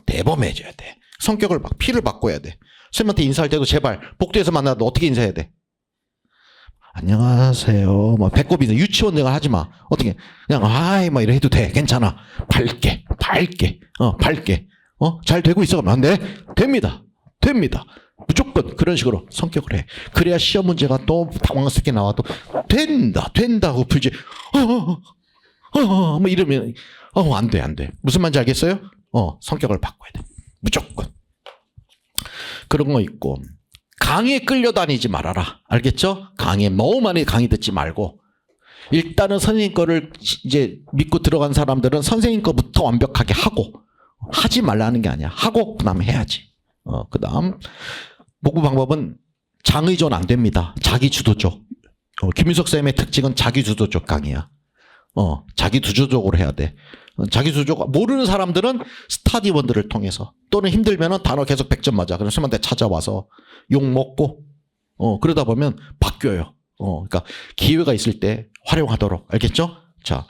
[SPEAKER 1] 대범해져야 돼. 성격을 막 피를 바꿔야 돼. 선생님한테 인사할 때도 제발 복도에서 만나도 어떻게 인사해야 돼? 안녕하세요. 뭐 배꼽 인사 유치원 내가 하지 마. 어떻게 그냥 하이 막 이래 해도 돼. 괜찮아. 밝게. 잘 되고 있어 가면 안 돼? 됩니다. 무조건 그런 식으로 성격을 해. 그래야 시험 문제가 또 당황스럽게 나와도 된다고 풀지. 뭐 이러면 안 돼. 무슨 말인지 알겠어요? 성격을 바꿔야 돼. 무조건. 그런 거 있고 강의에 끌려다니지 말아라. 알겠죠? 강의에 너무 많이 강의 듣지 말고 일단은 선생님 거를 이제 믿고 들어간 사람들은 선생님 거부터 완벽하게 하고 하지 말라는 게 아니야. 하고 그다음에 해야지. 그다음 복구 방법은 장의존 안 됩니다. 자기 주도적. 김윤석 쌤의 특징은 자기 주도적 강의야. 자기 주도적으로 해야 돼. 자기소개서가 모르는 사람들은 스타디원들을 통해서 또는 힘들면은 단어 계속 100점 맞아. 그럼 선생님한테 찾아와서 욕 먹고 그러다 보면 바뀌어요. 그러니까 기회가 있을 때 활용하도록. 알겠죠? 자,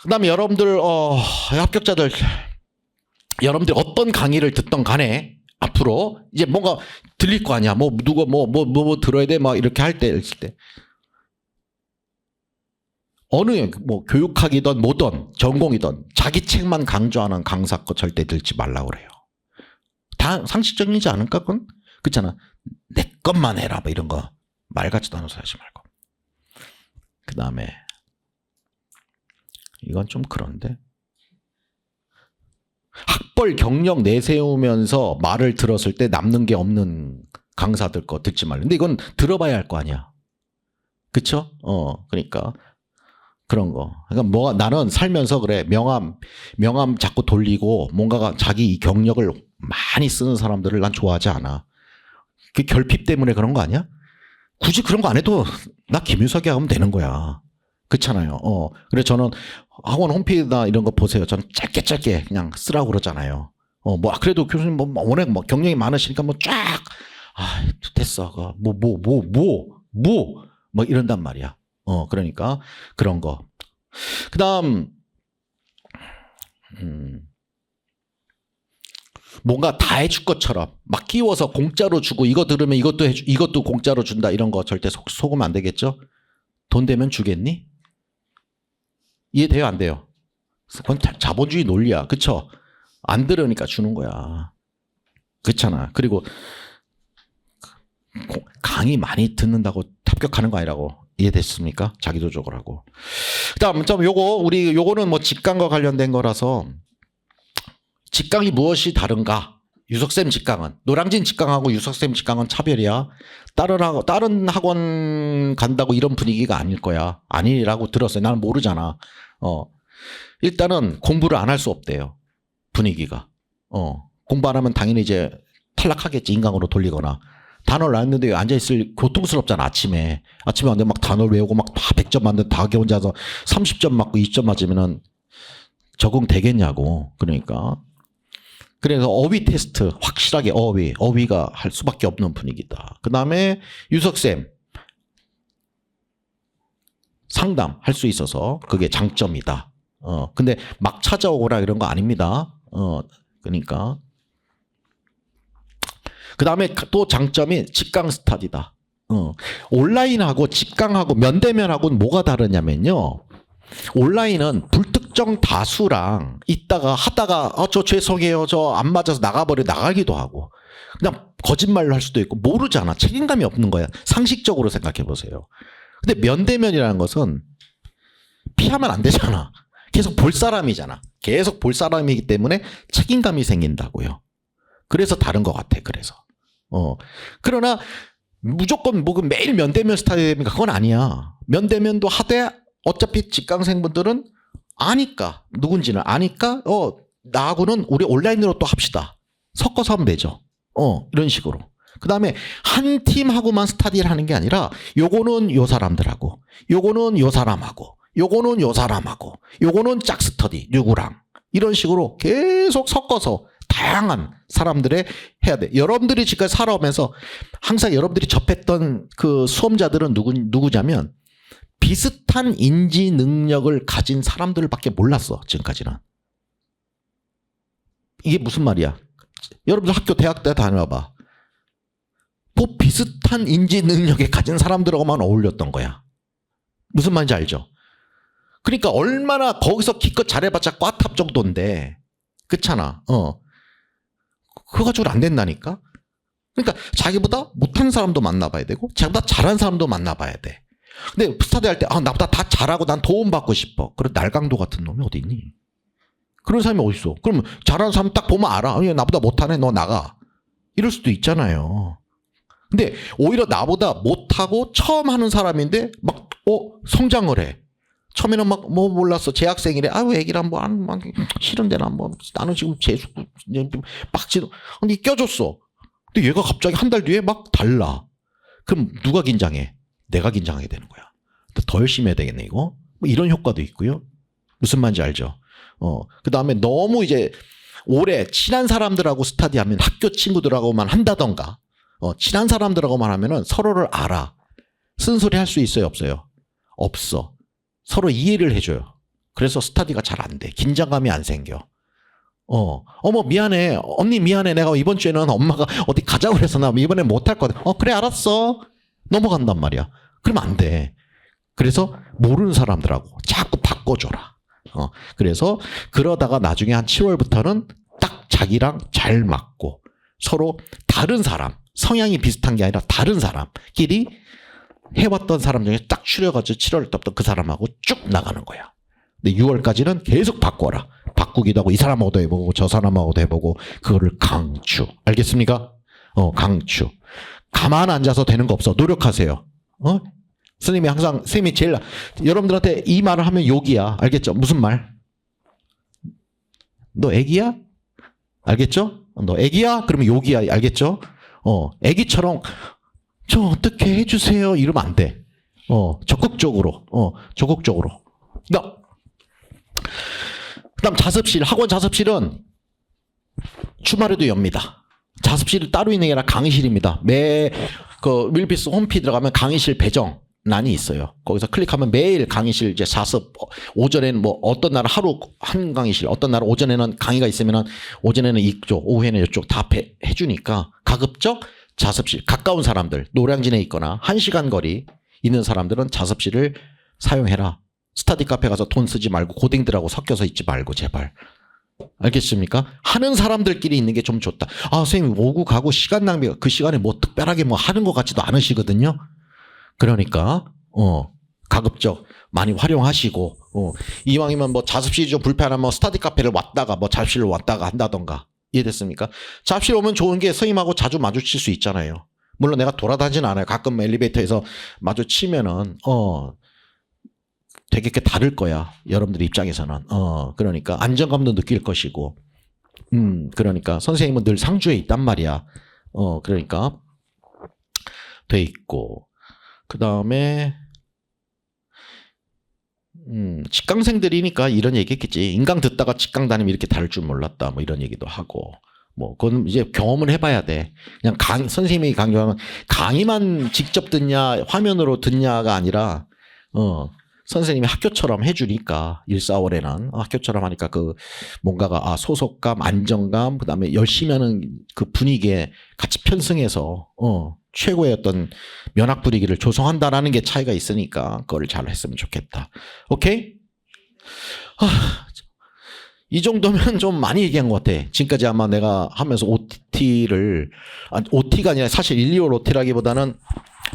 [SPEAKER 1] 그다음에 여러분들 합격자들 여러분들 어떤 강의를 듣던 간에 앞으로 이제 뭔가 들릴 거 아니야. 뭐 누가 뭐 들어야 돼 막 이렇게 할 때 있을 때 어느 뭐 교육학이든 뭐든 전공이든 자기 책만 강조하는 강사 거 절대 듣지 말라고 그래요. 다 상식적이지 않을까 그건? 그렇잖아. 내 것만 해라 뭐 이런 거 말 같지도 않은 소리 하지 말고. 그다음에 이건 좀 그런데 학벌 경력 내세우면서 말을 들었을 때 남는 게 없는 강사들 거 듣지 말라. 근데 이건 들어봐야 할 거 아니야. 그쵸? 그러니까 그런 거. 그러니까 뭐 나는 살면서 그래 명함 자꾸 돌리고 뭔가가 자기 이 경력을 많이 쓰는 사람들을 난 좋아하지 않아. 그 결핍 때문에 그런 거 아니야? 굳이 그런 거 안 해도 나 김윤석이 하면 되는 거야. 그렇잖아요. 그래서 저는 학원 홈페이지나 이런 거 보세요. 저는 짧게 그냥 쓰라고 그러잖아요. 뭐 그래도 교수님 뭐 워낙 뭐 경력이 많으시니까 뭐 쫙 됐어. 뭐 이런단 말이야. 그러니까 그런 거. 그다음 뭔가 다 해줄 것처럼 막 끼워서 공짜로 주고 이거 들으면 이것도 공짜로 준다 이런 거 절대 속으면 안 되겠죠? 돈 되면 주겠니? 이해돼요? 안 돼요? 그건 자본주의 논리야. 그쵸? 안 들으니까 주는 거야. 그렇잖아. 그리고 강의 많이 듣는다고 합격하는 거 아니라고. 이해됐습니까? 자기도적으로 하고. 그다음 좀 요거는 뭐 직강과 관련된 거라서 직강이 무엇이 다른가? 유석쌤 직강은 노량진 직강하고 유석쌤 직강은 차별이야. 다른 학원 간다고 이런 분위기가 아닐 거야. 아니라고 들었어요. 나는 모르잖아. 일단은 공부를 안 할 수 없대요. 분위기가. 공부 안 하면 당연히 이제 탈락하겠지. 인강으로 돌리거나. 단어를 안 했는데 앉아있을 고통스럽잖아. 아침에 왔는데 막 단어를 외우고 막 다 100점 맞는데 다 혼자서 30점 맞고 20점 맞으면은 적응되겠냐고. 그러니까. 그래서 어휘 테스트 확실하게 어휘가 할 수밖에 없는 분위기다. 그 다음에 유석쌤 상담 할 수 있어서 그게 장점이다. 근데 막 찾아오거나 이런 거 아닙니다. 그러니까 그 다음에 또 장점이 직강 스터디다. 온라인하고 직강하고 면대면하고는 뭐가 다르냐면요. 온라인은 불특정 다수랑 있다가 하다가 저 죄송해요 저 안 맞아서 나가기도 하고 그냥 거짓말로 할 수도 있고 모르잖아. 책임감이 없는 거야. 상식적으로 생각해 보세요. 근데 면대면이라는 것은 피하면 안 되잖아. 계속 볼 사람이잖아. 계속 볼 사람이기 때문에 책임감이 생긴다고요. 그래서 다른 것 같아. 그래서 그러나 무조건 뭐 매일 면대면 스타일입니까? 그건 아니야. 면대면도 하되 어차피 직강생분들은 아니까 누군지는 아니까 나하고는 우리 온라인으로 또 합시다. 섞어서 하면 되죠. 이런 식으로. 그 다음에 한 팀하고만 스터디를 하는 게 아니라 요거는 요 사람들하고 요거는 요 사람하고 요거는 요 사람하고 요거는 짝스터디 누구랑 이런 식으로 계속 섞어서 다양한 사람들의 해야 돼. 여러분들이 지금까지 살아오면서 항상 여러분들이 접했던 그 수험자들은 누구냐면 비슷한 인지 능력을 가진 사람들밖에 몰랐어. 지금까지는. 이게 무슨 말이야? 여러분들 학교 대학 때 다녀봐. 뭐 비슷한 인지 능력에 가진 사람들하고만 어울렸던 거야. 무슨 말인지 알죠? 그러니까 얼마나 거기서 기껏 잘해봤자 꽈탑 정도인데 그렇잖아. 그거 가지고는 안 된다니까. 그러니까 자기보다 못하는 사람도 만나봐야 되고 자기보다 잘하는 사람도 만나봐야 돼. 근데 스터디 할 때 나보다 다 잘하고 난 도움받고 싶어. 그런 날강도 같은 놈이 어디 있니? 그런 사람이 어디 있어? 그럼 잘하는 사람 딱 보면 알아. 나보다 못하네. 너 나가. 이럴 수도 있잖아요. 근데 오히려 나보다 못하고 처음 하는 사람인데 막 성장을 해. 처음에는 막 뭐 몰랐어. 재학생이래. 아유 애기랑 뭐 싫은데 나는 지금 재수 빡치는. 근데 껴줬어. 근데 얘가 갑자기 한 달 뒤에 막 달라. 그럼 누가 긴장해? 내가 긴장하게 되는 거야. 더 열심히 해야 되겠네 이거. 뭐 이런 효과도 있고요. 무슨 말인지 알죠? 그 다음에 너무 이제 오래 친한 사람들하고 스터디하면 학교 친구들하고만 한다던가, 친한 사람들하고만 하면은 서로를 알아. 쓴소리 할 수 있어요, 없어요? 없어. 서로 이해를 해줘요. 그래서 스터디가 잘 안 돼. 긴장감이 안 생겨. 어머, 미안해. 언니, 미안해. 내가 이번 주에는 엄마가 어디 가자고 그래서 나 이번에 못 할 거다. 그래, 알았어. 넘어간단 말이야. 그러면 안 돼. 그래서 모르는 사람들하고 자꾸 바꿔줘라. 그래서 그러다가 나중에 한 7월부터는 딱 자기랑 잘 맞고 서로 다른 사람, 성향이 비슷한 게 아니라 다른 사람끼리 해왔던 사람 중에 딱 추려가지고 7월 때부터 그 사람하고 쭉 나가는 거야. 근데 6월까지는 계속 바꿔라. 바꾸기도 하고 이 사람하고도 해보고 저 사람하고도 해보고 그거를 강추. 알겠습니까? 강추. 가만 앉아서 되는 거 없어. 노력하세요. 스님이 항상 스님이 제일 여러분들한테 이 말을 하면 욕이야. 알겠죠? 무슨 말? 너 애기야? 알겠죠? 너 애기야? 그러면 욕이야. 알겠죠? 애기처럼 저 어떻게 해주세요. 이러면 안 돼. 적극적으로. 적극적으로. 그다음 자습실, 학원 자습실은 주말에도 엽니다. 자습실이 따로 있는 게 아니라 강의실입니다. 그 윌피스 홈피 들어가면 강의실 배정란이 있어요. 거기서 클릭하면 매일 강의실 이제 자습, 오전에는 뭐 어떤 날 하루 한 강의실, 어떤 날 오전에는 강의가 있으면 오전에는 이쪽, 오후에는 이쪽 다 해주니까 가급적 자습실, 가까운 사람들, 노량진에 있거나 1시간 거리 있는 사람들은 자습실을 사용해라. 스터디 카페 가서 돈 쓰지 말고 고딩들하고 섞여서 있지 말고 제발. 알겠습니까? 하는 사람들끼리 있는 게 좀 좋다. 선생님 오고 가고 시간 낭비가 그 시간에 뭐 특별하게 뭐 하는 것 같지도 않으시거든요. 그러니까 가급적 많이 활용하시고 이왕이면 뭐 자습실이 좀 불편하면 스터디 카페를 왔다가 뭐 자습실로 왔다가 한다던가. 이해됐습니까? 자습실 오면 좋은 게 선생님하고 자주 마주칠 수 있잖아요. 물론 내가 돌아다니지는 않아요. 가끔 엘리베이터에서 마주치면은 되게 다를 거야. 여러분들 입장에서는. 그러니까 안정감도 느낄 것이고. 그러니까 선생님은 늘 상주에 있단 말이야. 그러니까 돼 있고. 그다음에 직강생들이니까 이런 얘기했겠지. 인강 듣다가 직강 다니면 이렇게 다를 줄 몰랐다. 뭐 이런 얘기도 하고. 뭐 그건 이제 경험을 해봐야 돼. 그냥 선생님이 강조하면 강의만 직접 듣냐 화면으로 듣냐가 아니라 선생님이 학교처럼 해주니까 1, 4월에는 학교처럼 하니까 그 뭔가가 소속감, 안정감, 그다음에 열심히 하는 그 분위기에 같이 편승해서 최고의 어떤 면학 분위기를 조성한다라는 게 차이가 있으니까 그걸 잘 했으면 좋겠다. 오케이? 이 정도면 좀 많이 얘기한 것 같아. 지금까지 아마 내가 하면서 OT가 아니라 사실 1, 2월 OT라기보다는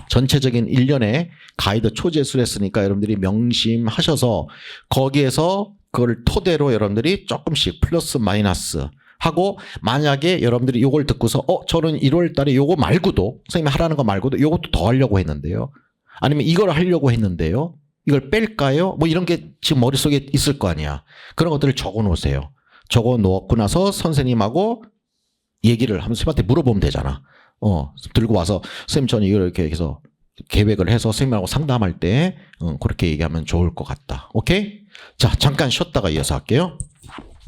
[SPEAKER 1] 전체적인 1년에 가이드 초재수를 했으니까 여러분들이 명심하셔서 거기에서 그걸 토대로 여러분들이 조금씩 플러스 마이너스 하고 만약에 여러분들이 요걸 듣고서 저는 1월 달에 요거 말고도 선생님이 하라는 거 말고도 요것도 더 하려고 했는데요. 아니면 이걸 하려고 했는데요. 이걸 뺄까요? 뭐 이런 게 지금 머릿속에 있을 거 아니야. 그런 것들을 적어 놓으세요. 적어 놓고 나서 선생님하고 얘기를 하면 선생님한테 물어보면 되잖아. 들고 와서 선생님 저는 이걸 이렇게 해서 계획을 해서 선생님하고 상담할 때 그렇게 얘기하면 좋을 것 같다. 오케이? 자, 잠깐 쉬었다가 이어서 할게요.